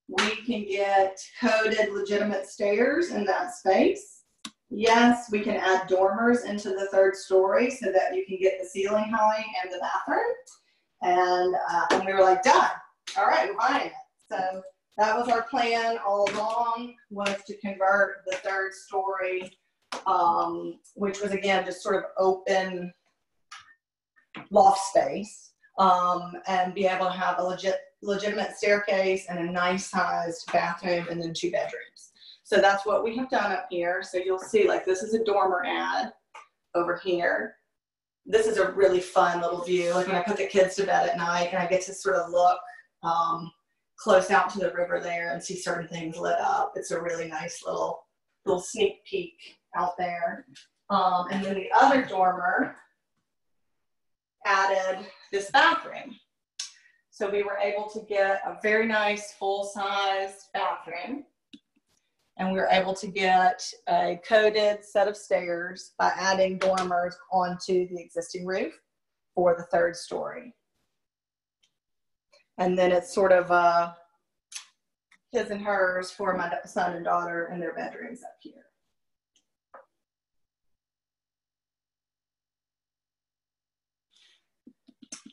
we can get coded legitimate stairs in that space. Yes, we can add dormers into the third story so that you can get the ceiling height and the bathroom. And we were like, done. All right, we're buying it. So that was our plan all along, was to convert the third story, which was, again, just sort of open loft space, and be able to have a legitimate staircase and a nice sized bathroom and then 2 bedrooms. So that's what we have done up here. So you'll see, like, this is a dormer ad over here. This is a really fun little view. Like, when I put the kids to bed at night and I get to sort of look close out to the river there and see certain things lit up. It's a really nice little sneak peek out there. And then the other dormer added this bathroom. So we were able to get a very nice full-sized bathroom. And we were able to get a coated set of stairs by adding dormers onto the existing roof for the third story. And then it's sort of his and hers for my son and daughter and their bedrooms up here.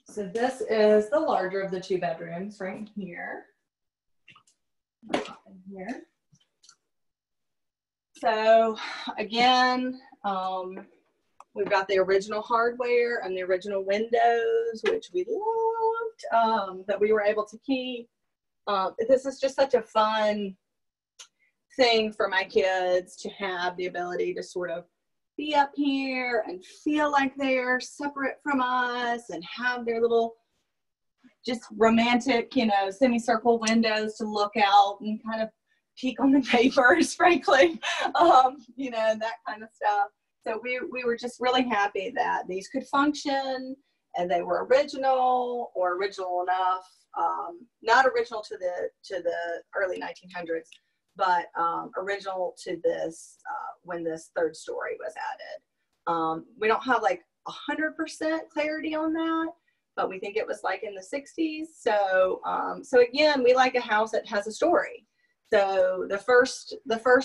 So this is the larger of the 2 bedrooms right here. Here. So again, we've got the original hardware and the original windows, which we loved, that we were able to keep. This is just such a fun thing for my kids to have the ability to sort of be up here and feel like they're separate from us and have their little just romantic, you know, semicircle windows to look out and kind of peek on the neighbors, frankly, you know, that kind of stuff. So we were just really happy that these could function, and they were original, or original enough, not original to the early 1900s, but original to this when this third story was added. We don't have like 100% clarity on that, but we think it was like in the 60s. So so again, we like a house that has a story. So the first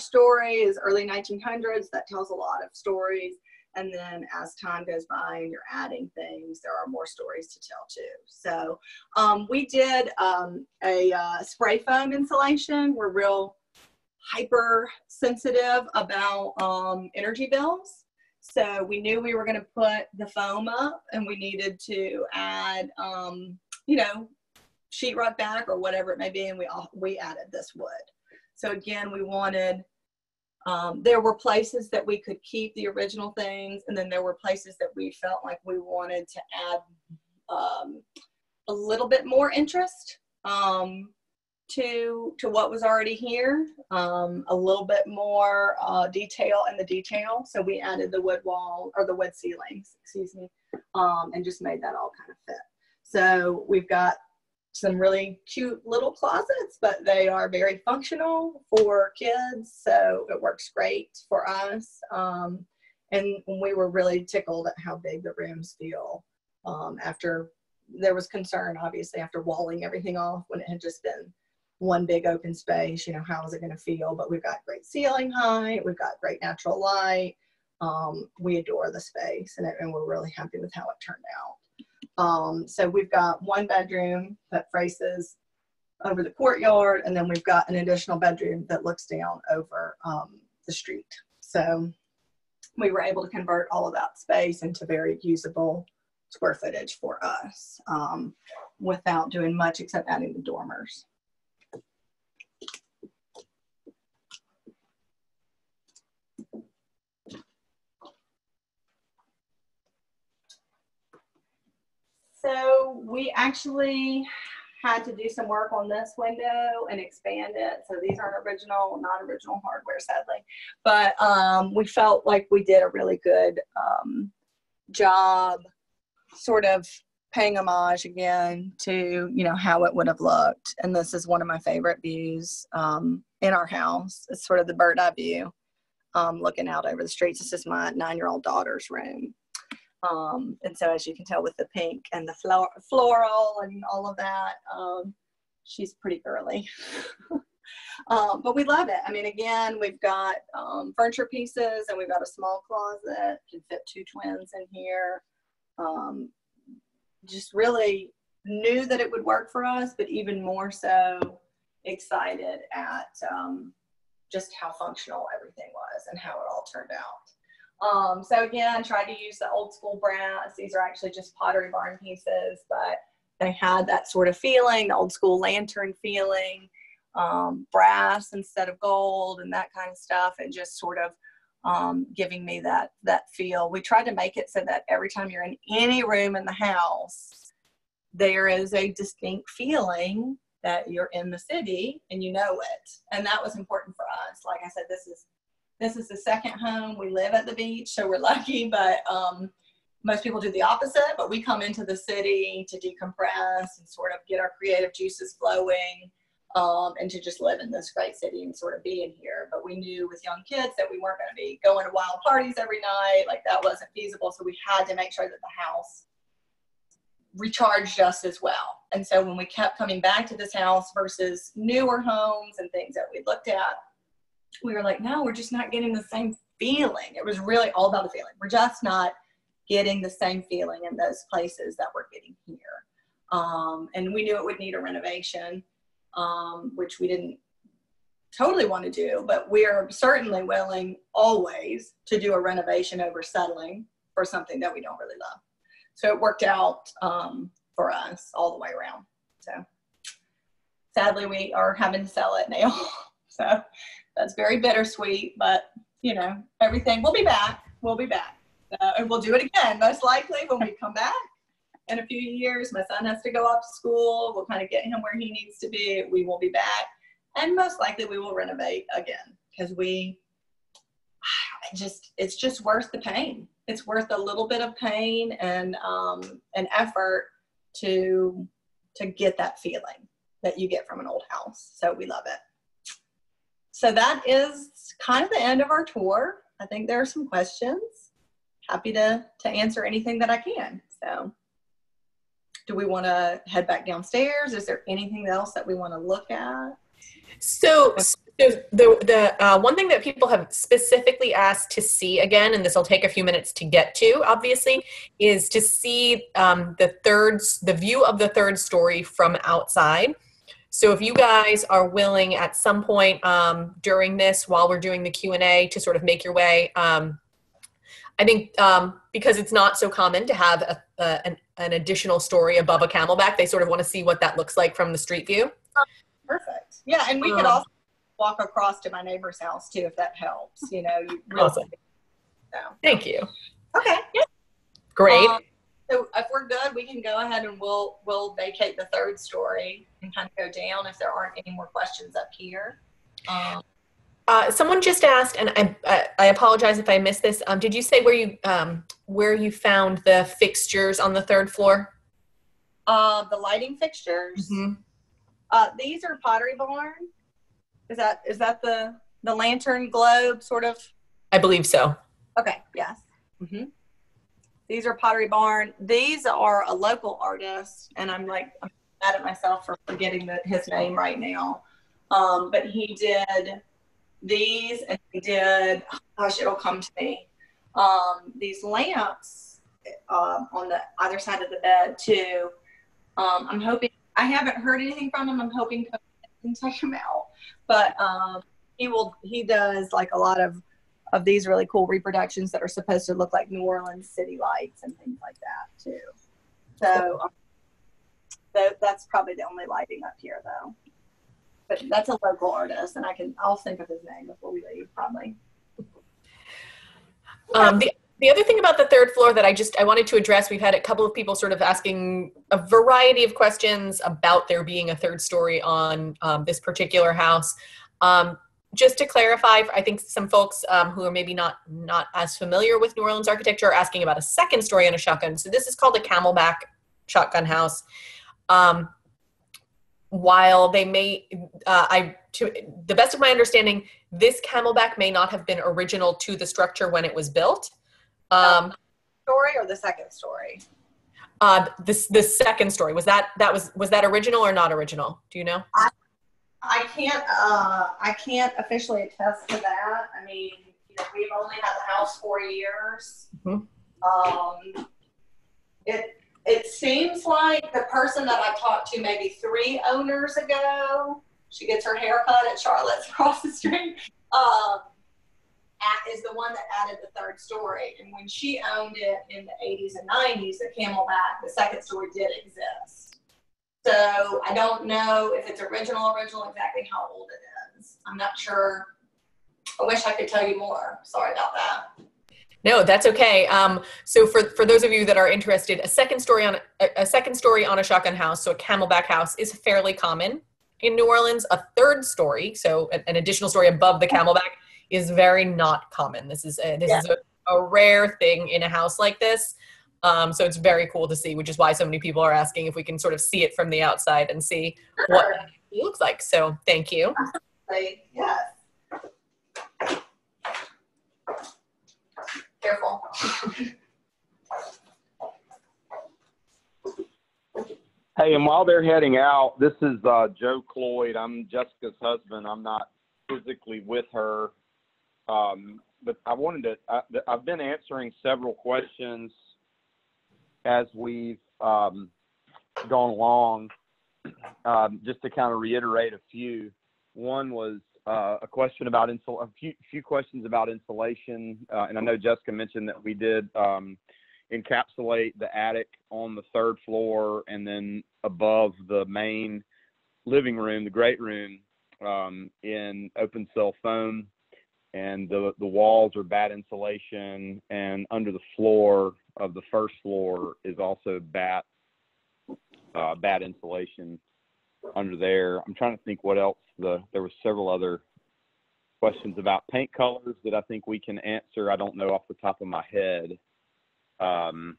story is early 1900s. That tells a lot of stories. And then as time goes by and you're adding things, there are more stories to tell too. So we did a spray foam insulation. We're real hypersensitive about energy bills. So we knew we were going to put the foam up, and we needed to add, you know, sheetrock back or whatever it may be, and we added this wood. So again, we wanted, there were places that we could keep the original things, and then there were places that we felt like we wanted to add a little bit more interest to what was already here, a little bit more detail in the detail. So we added the wood wall, or the wood ceilings, excuse me, and just made that all kind of fit. So we've got some really cute little closets, but they are very functional for kids, so it works great for us. And we were really tickled at how big the rooms feel after there was concern, obviously, after walling everything off when it had just been one big open space. You know, how is it going to feel? But we've got great ceiling height, we've got great natural light. We adore the space, and we're really happy with how it turned out. So we've got 1 bedroom that faces over the courtyard, and then we've got an additional bedroom that looks down over the street. So we were able to convert all of that space into very usable square footage for us, without doing much except adding the dormers. So we actually had to do some work on this window and expand it. So these aren't original, not original hardware, sadly. But we felt like we did a really good job sort of paying homage again to, you know, how it would have looked. And this is one of my favorite views in our house. It's sort of the bird eye view, looking out over the streets. This is my 9-year-old daughter's room. And so as you can tell with the pink and the floral and all of that, she's pretty girly. But we love it. I mean, again, we've got furniture pieces, and we've got a small closet. Can fit 2 twins in here. Just really knew that it would work for us, but even more so excited at just how functional everything was and how it all turned out. So again, tried to use the old school brass. These are actually just Pottery Barn pieces, but they had that sort of feeling, the old school lantern feeling, brass instead of gold and that kind of stuff, and just sort of giving me that feel. We tried to make it so that every time you're in any room in the house, there is a distinct feeling that you're in the city and you know it. And that was important for us. Like I said, this is the second home. We live at the beach, so we're lucky, but most people do the opposite, but we come into the city to decompress and sort of get our creative juices flowing, and to just live in this great city and sort of be in here. But we knew with young kids that we weren't going to be going to wild parties every night. Like, that wasn't feasible. So we had to make sure that the house recharged us as well. And so when we kept coming back to this house versus newer homes and things that we looked at, we were like, no, we're just not getting the same feeling. It was really all about the feeling. We're just not getting the same feeling in those places that we're getting here. And we knew it would need a renovation, which we didn't totally want to do, but we're certainly willing always to do a renovation over settling for something that we don't really love. So it worked out for us all the way around. So sadly, we are having to sell it now. So that's very bittersweet, but you know, everything, we'll be back. We'll be back. And we'll do it again, most likely when we come back in a few years. My son has to go off to school. We'll kind of get him where he needs to be. We will be back. And most likely we will renovate again, because it's just worth the pain. It's worth a little bit of pain and an effort to get that feeling that you get from an old house. So we love it. So that is kind of the end of our tour. I think there are some questions. Happy to answer anything that I can. So do we want to head back downstairs? Is there anything else that we want to look at? So the one thing that people have specifically asked to see again, and this will take a few minutes to get to, obviously, is to see the view of the third story from outside. So if you guys are willing at some point during this, while we're doing the Q&A, to sort of make your way, I think because it's not so common to have an additional story above a Camelback, they sort of want to see what that looks like from the street view. Perfect. Yeah, and we could also walk across to my neighbor's house too, if that helps. You know, you really awesome. So. Thank you. Okay. Yeah. Great. So if we're good, we can go ahead and we'll vacate the third story and kind of go down if there aren't any more questions up here. Someone just asked, and I apologize if I missed this. Did you say where you found the fixtures on the third floor? The lighting fixtures. Mm-hmm. These are Pottery Barn. Is that the lantern globe sort of? I believe so. Okay. Yes. Mm-hmm. These are Pottery Barn. These are a local artist, and I'm mad at myself for forgetting his name right now. But he did these, and he did, gosh, it'll come to me. These lamps on the other side of the bed too. I'm hoping, I haven't heard anything from him. I'm hoping to take him out, but he does like a lot of these really cool reproductions that are supposed to look like New Orleans city lights and things like that too. So that's probably the only lighting up here though. But that's a local artist, and I'll think of his name before we leave, probably. The other thing about the third floor that I wanted to address, we've had a couple of people sort of asking a variety of questions about there being a third story on this particular house. Just to clarify, I think some folks who are maybe not as familiar with New Orleans architecture are asking about a second story on a shotgun. So this is called a Camelback shotgun house. While they may, to the best of my understanding, this Camelback may not have been original to the structure when it was built. Story or the second story? The second story, was that original or not original? Do you know? I can't officially attest to that. I mean, we've only had the house 4 years. Mm-hmm. It seems like the person that I talked to maybe 3 owners ago, she gets her hair cut at Charlotte's across the street, is the one that added the 3rd story. And when she owned it in the 80s and 90s, the Camelback, the 2nd story did exist. So I don't know if it's original, exactly how old it is. I'm not sure. I wish I could tell you more. Sorry about that. No, that's okay. So for those of you that are interested, a second story on a shotgun house, so a Camelback house, is fairly common in New Orleans. A 3rd story, so an additional story above the Camelback, is very not common. This is a rare thing in a house like this. So it's very cool to see, which is why so many people are asking if we can sort of see it from the outside and see what it looks like. So thank you. Yes. Careful. Hey, and while they're heading out, this is Joe Cloyd. I'm Jessica's husband. I'm not physically with her, but I've been answering several questions as we've gone along. Just to kind of reiterate a few. One was a question about a few questions about insulation, and I know Jessica mentioned that we did encapsulate the attic on the 3rd floor, and then above the main living room, the great room, in open cell foam, and the walls are bat insulation, and under the floor of the 1st floor is also bat insulation under there. I'm trying to think what else. There were several other questions about paint colors that I think we can answer. I don't know off the top of my head. I'm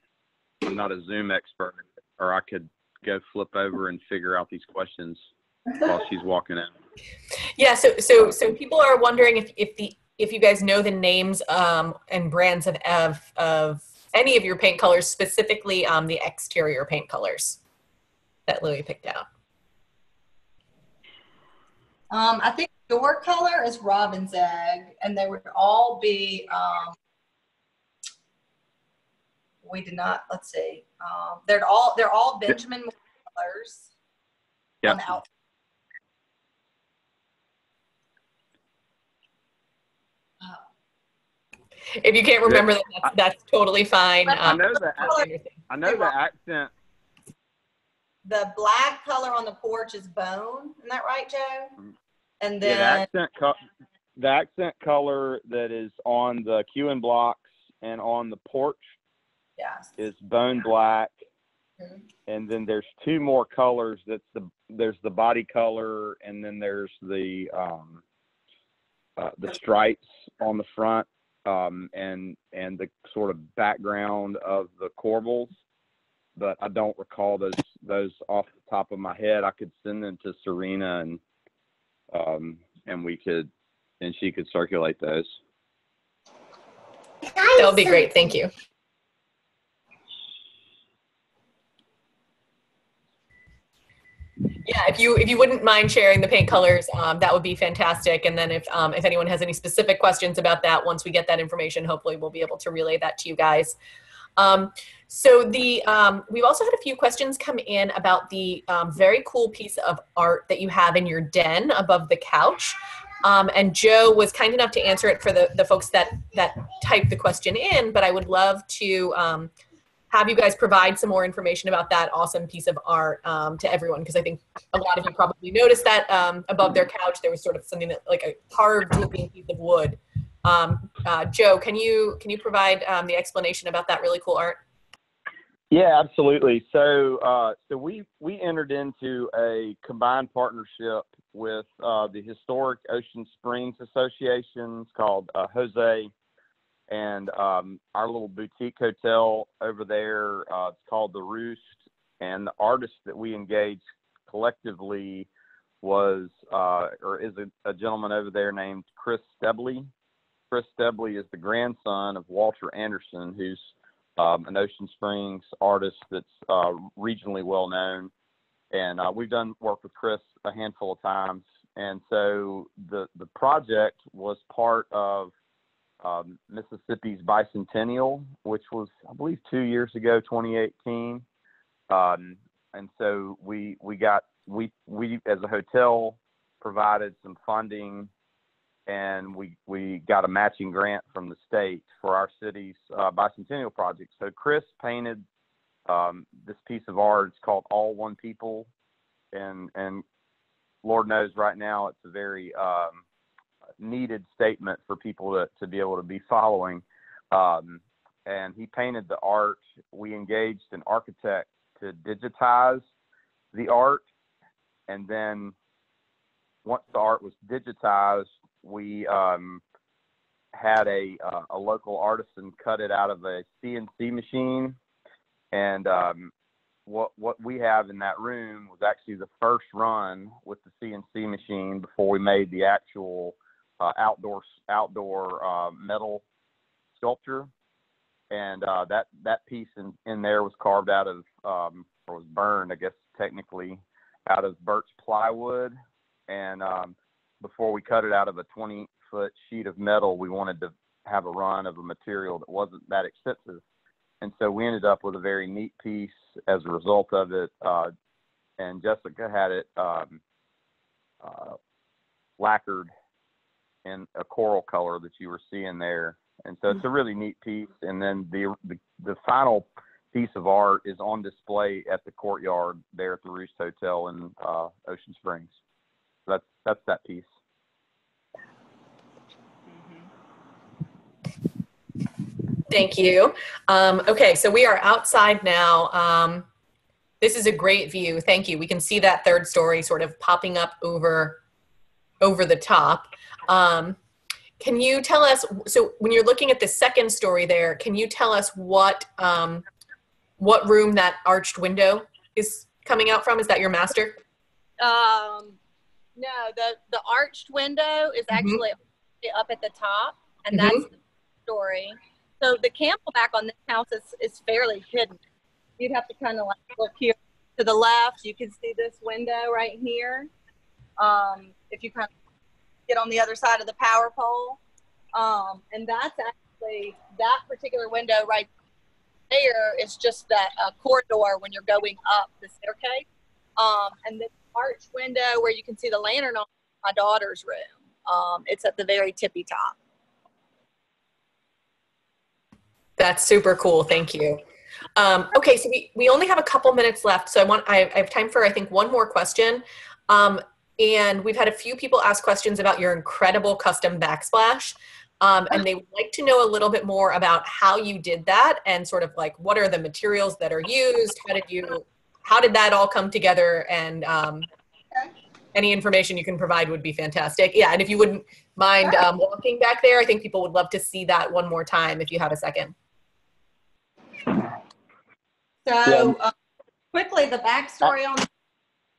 not a Zoom expert, or I could go flip over and figure out these questions while she's walking out. Yeah. So people are wondering if you guys know the names and brands of any of your paint colors, specifically the exterior paint colors that Louie picked out. I think your color is Robin's Egg, and they would all be, we did not, let's see, they're all Benjamin colors. Yeah. On the outside. If you can't remember that's totally fine. I know the accent. The black color on the porch is bone. Isn't that right, Joe? And then the accent color that is on the queuing blocks and on the porch is bone black. Mm-hmm. And then there's 2 more colors. There's the body color, and then there's the stripes on the front, and the sort of background of the corbels. But I don't recall those off the top of my head. I could send them to Serena, and she could circulate those. That would be great. Thank you. Yeah, if you wouldn't mind sharing the paint colors, that would be fantastic. And then if anyone has any specific questions about that, once we get that information, hopefully we'll be able to relay that to you guys. So we've also had a few questions come in about the very cool piece of art that you have in your den above the couch. And Joe was kind enough to answer it for the folks that typed the question in, but I would love to have you guys provide some more information about that awesome piece of art to everyone, because I think a lot of you probably noticed that above their couch there was sort of something that like a carved looking piece of wood. Joe, can you provide the explanation about that really cool art? Yeah, absolutely. So we entered into a combined partnership with the Historic Ocean Springs Association called Jose, and our little boutique hotel over there. It's called The Roost, and the artist that we engaged collectively is a gentleman over there named Chris Stebley. Chris Stebley is the grandson of Walter Anderson, who's an Ocean Springs artist that's regionally well known. And we've done work with Chris a handful of times. And so the project was part of Mississippi's bicentennial, which was, I believe, 2 years ago, 2018. And so we as a hotel provided some funding, and we got a matching grant from the state for our city's bicentennial project. So Chris painted this piece of art. It's called All One People, and Lord knows right now it's a very needed statement for people to be able to be following. And he painted the art. We engaged an architect to digitize the art, and then once the art was digitized, we had a local artisan cut it out of a CNC machine. And what we have in that room was actually the first run with the CNC machine before we made the actual outdoor metal sculpture. And that piece in there was carved out of, or was burned, I guess technically, out of birch plywood. And before we cut it out of a 20-foot sheet of metal, we wanted to have a run of a material that wasn't that expensive. And so we ended up with a very neat piece as a result of it. And Jessica had it lacquered in a coral color that you were seeing there. And so it's a really neat piece. And then the final piece of art is on display at the courtyard there at the Roost Hotel in Ocean Springs. So that's that piece. Thank you. Okay, so we are outside now. This is a great view. Thank you. We can see that third story sort of popping up over the top. Can you tell us, so when you're looking at the second story there, can you tell us what room that arched window is coming out from? Is that your master? No, the arched window is actually up at the top, and that's the story. So the Camelback on this house is fairly hidden. You'd have to kind of like look here to the left. You can see this window right here. If you kind of get on the other side of the power pole. And that's actually, that particular window right there is just that corridor when you're going up the staircase. And the arch window where you can see the lantern on my daughter's room. It's at the very tippy top. That's super cool. Thank you. Okay, so we only have a couple minutes left. So I have time for, I think, one more question. And we've had a few people ask questions about your incredible custom backsplash. And they would like to know a little bit more about how you did that and sort of like, what are the materials that are used? How did that all come together? And any information you can provide would be fantastic. Yeah, and if you wouldn't mind walking back there, I think people would love to see that one more time if you have a second. So quickly, the backstory on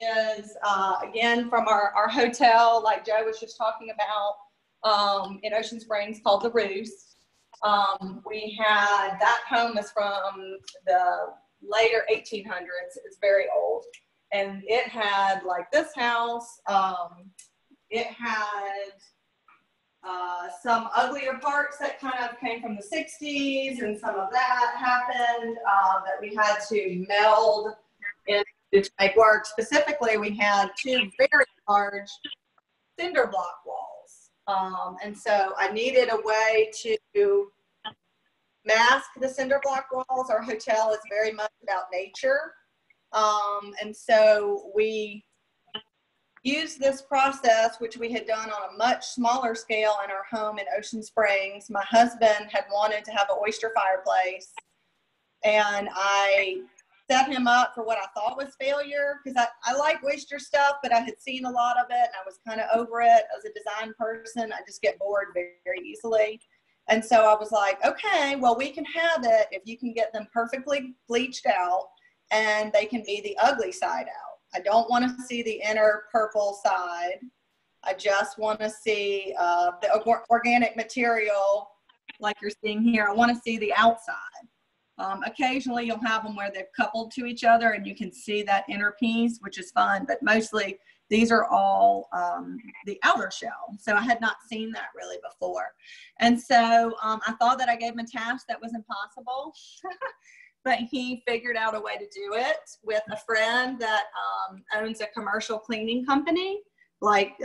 is, again, from our hotel, like Joe was just talking about, in Ocean Springs, called the Roost. We had, that home is from the later 1800s. It's very old. And it had, like this house, it had some uglier parts that kind of came from the 60s, and some of that happened that we had to meld in to make work. Specifically, we had two very large cinder block walls. And so I needed a way to mask the cinder block walls. Our hotel is very much about nature. And so we used this process, which we had done on a much smaller scale in our home in Ocean Springs. My husband had wanted to have an oyster fireplace, and I set him up for what I thought was failure, because I like oyster stuff, but I had seen a lot of it and I was kind of over it. As a design person, I just get bored very, very easily. And so I was like, okay, well, we can have it if you can get them perfectly bleached out and they can be the ugly side out. I don't want to see the inner purple side. I just want to see the organic material like you're seeing here. I want to see the outside. Occasionally you'll have them where they're coupled to each other and you can see that inner piece, which is fun, but mostly these are all the outer shell. So I had not seen that really before. And so I thought that I gave them a task that was impossible. but he figured out a way to do it with a friend that owns a commercial cleaning company, like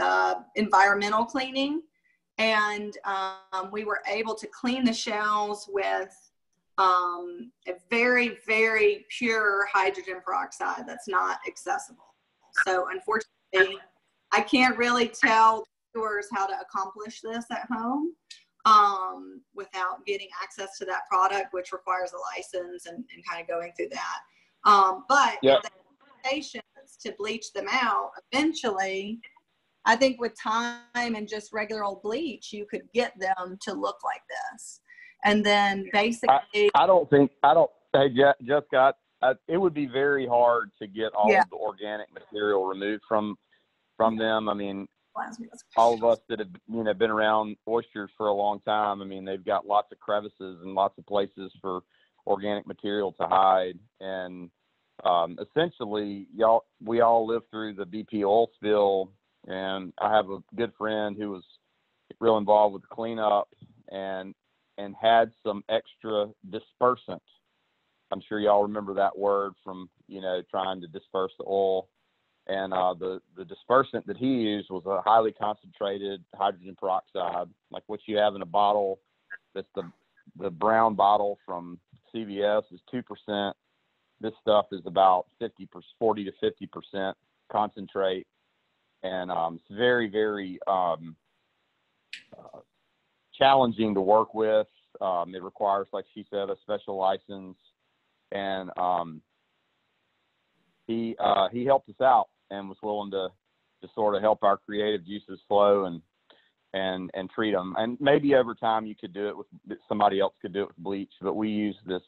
environmental cleaning. And we were able to clean the shells with a very, very pure hydrogen peroxide that's not accessible. So unfortunately, I can't really tell stores how to accomplish this at home without getting access to that product, which requires a license and kind of going through that. But Yep. if they have patients to bleach them out, eventually, I think with time and just regular old bleach, you could get them to look like this. And then basically, hey, Jessica, it would be very hard to get all of the organic material removed from them. I mean, all of us that have been around oysters for a long time, I mean, they've got lots of crevices and lots of places for organic material to hide. And essentially, we all lived through the BP oil spill, and I have a good friend who was real involved with the cleanup and had some extra dispersant. I'm sure y'all remember that word from, trying to disperse the oil. And the dispersant that he used was a highly concentrated hydrogen peroxide, like what you have in a bottle. That's the brown bottle from CVS is 2%. This stuff is about 40 to 50% concentrate. And it's very, very challenging to work with. It requires, like she said, a special license. And he helped us out and was willing to sort of help our creative juices flow and treat them. And maybe over time you could do it with somebody else could do it with bleach, but we use this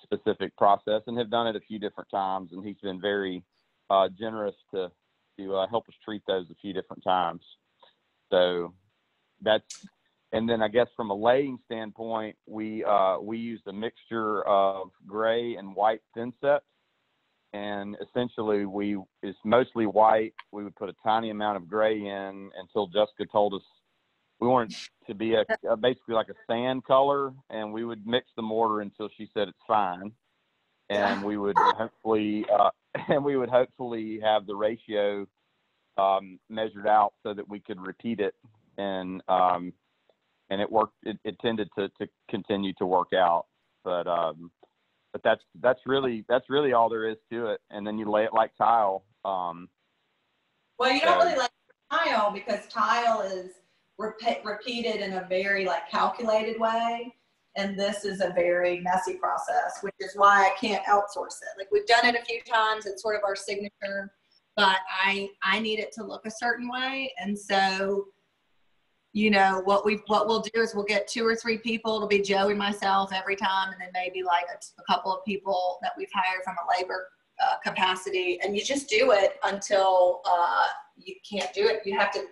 specific process and have done it a few different times. And he's been very generous to help us treat those a few different times. So and then I guess from a laying standpoint, we used a mixture of gray and white thinset. And essentially it's mostly white. We would put a tiny amount of gray in until Jessica told us we wanted it to be basically like a sand color, and we would mix the mortar until she said it's fine. And we would hopefully have the ratio measured out so that we could repeat it. And it worked. It tended to continue to work out. But that's really all there is to it. And then you lay it like tile. Well, you don't really like tile because tile is repeated in a very calculated way. And this is a very messy process, which is why I can't outsource it. We've done it a few times. It's sort of our signature, but I need it to look a certain way. And so, what we'll do is we'll get 2 or 3 people. It'll be Joe and myself every time. And then maybe a couple of people that we've hired from a labor capacity. And you just do it until you can't do it. You have to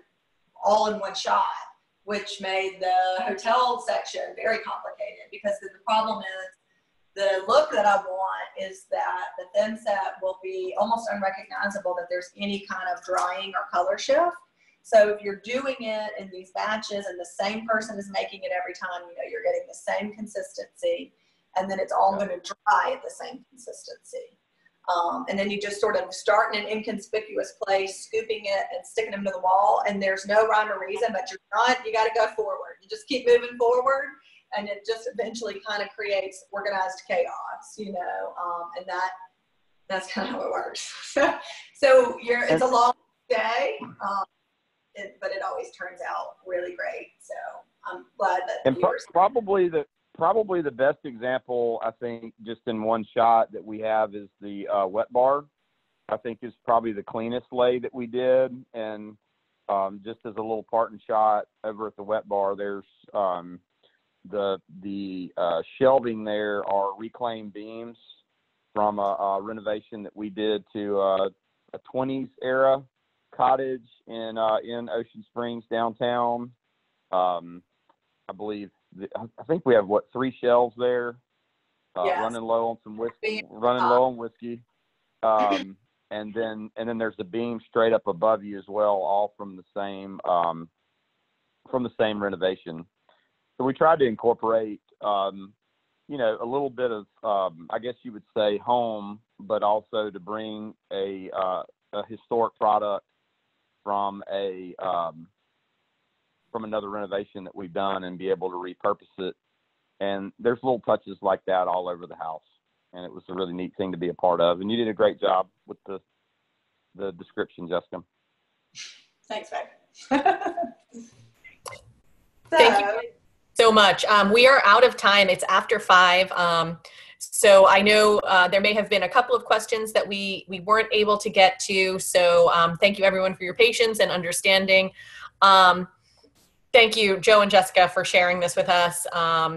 all in one shot, which made the hotel section very complicated because the problem is the look that I want is that the thin set will be almost unrecognizable that there's any kind of drying or color shift. So if you're doing it in these batches and the same person is making it every time, you're getting the same consistency, and then it's all going to dry at the same consistency. And then you just sort of start in an inconspicuous place, scooping it and sticking them to the wall. And there's no rhyme or reason, but you got to go forward. You just keep moving forward, and it just eventually kind of creates organized chaos, and that's kind of how it works. So it's a long day, but it always turns out really great. So I'm glad that. And probably the best example, I think, just in one shot that we have is the wet bar. I think is probably the cleanest lay that we did. And just as a little parting shot over at the wet bar, there's the shelving there are reclaimed beams from a renovation that we did to a 20s era cottage in Ocean Springs downtown. I believe I think we have 3 shelves there, running low on some whiskey, and then there's a beam straight up above you as well, all from the same renovation. So we tried to incorporate you know, a little bit of, I guess you would say home, but also to bring a historic product from from another renovation that we've done and be able to repurpose it. And there's little touches like that all over the house. And it was a really neat thing to be a part of. And you did a great job with the description, Jessica. Thanks, babe. Thank you so much. We are out of time. It's after 5. So I know there may have been a couple of questions that we weren't able to get to. So thank you everyone for your patience and understanding. Thank you, Joe and Jessica, for sharing this with us.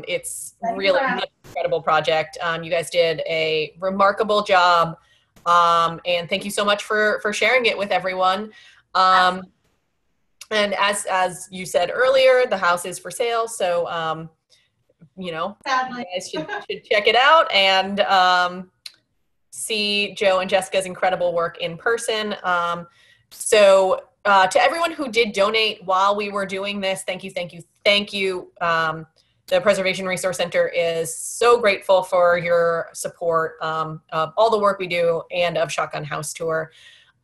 It's really an incredible project. You guys did a remarkable job. And thank you so much for sharing it with everyone. And as you said earlier, the house is for sale. So, you know, you guys should check it out and see Joe and Jessica's incredible work in person. To everyone who did donate while we were doing this, thank you, thank you, thank you. The Preservation Resource Center is so grateful for your support of all the work we do and of Shotgun House Tour.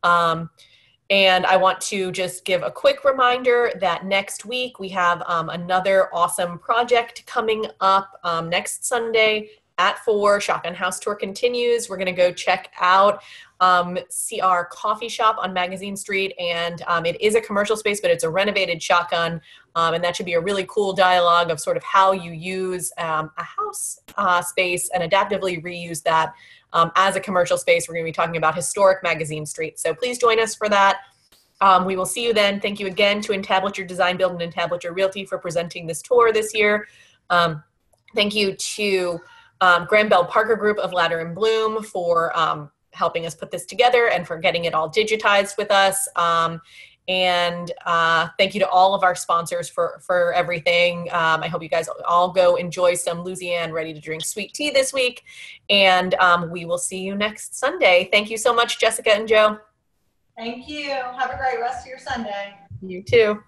And I want to just give a quick reminder that next week we have another awesome project coming up next Sunday at 4. Shotgun House Tour continues. We're going to go check out CR Coffee Shop on Magazine Street. And it is a commercial space, but it's a renovated Shotgun. And that should be a really cool dialogue of sort of how you use a house space and adaptively reuse that as a commercial space. We're going to be talking about historic Magazine Street. So please join us for that. We will see you then. Thank you again to Entablature Design Build and Entablature Realty for presenting this tour this year. Thank you to Graham Bell Parker Group of Ladder and Bloom for helping us put this together and for getting it all digitized with us. And thank you to all of our sponsors for everything. I hope you guys all go enjoy some Louisiana ready to drink sweet tea this week. And we will see you next Sunday. Thank you so much, Jessica and Joe. Thank you. Have a great rest of your Sunday. You too.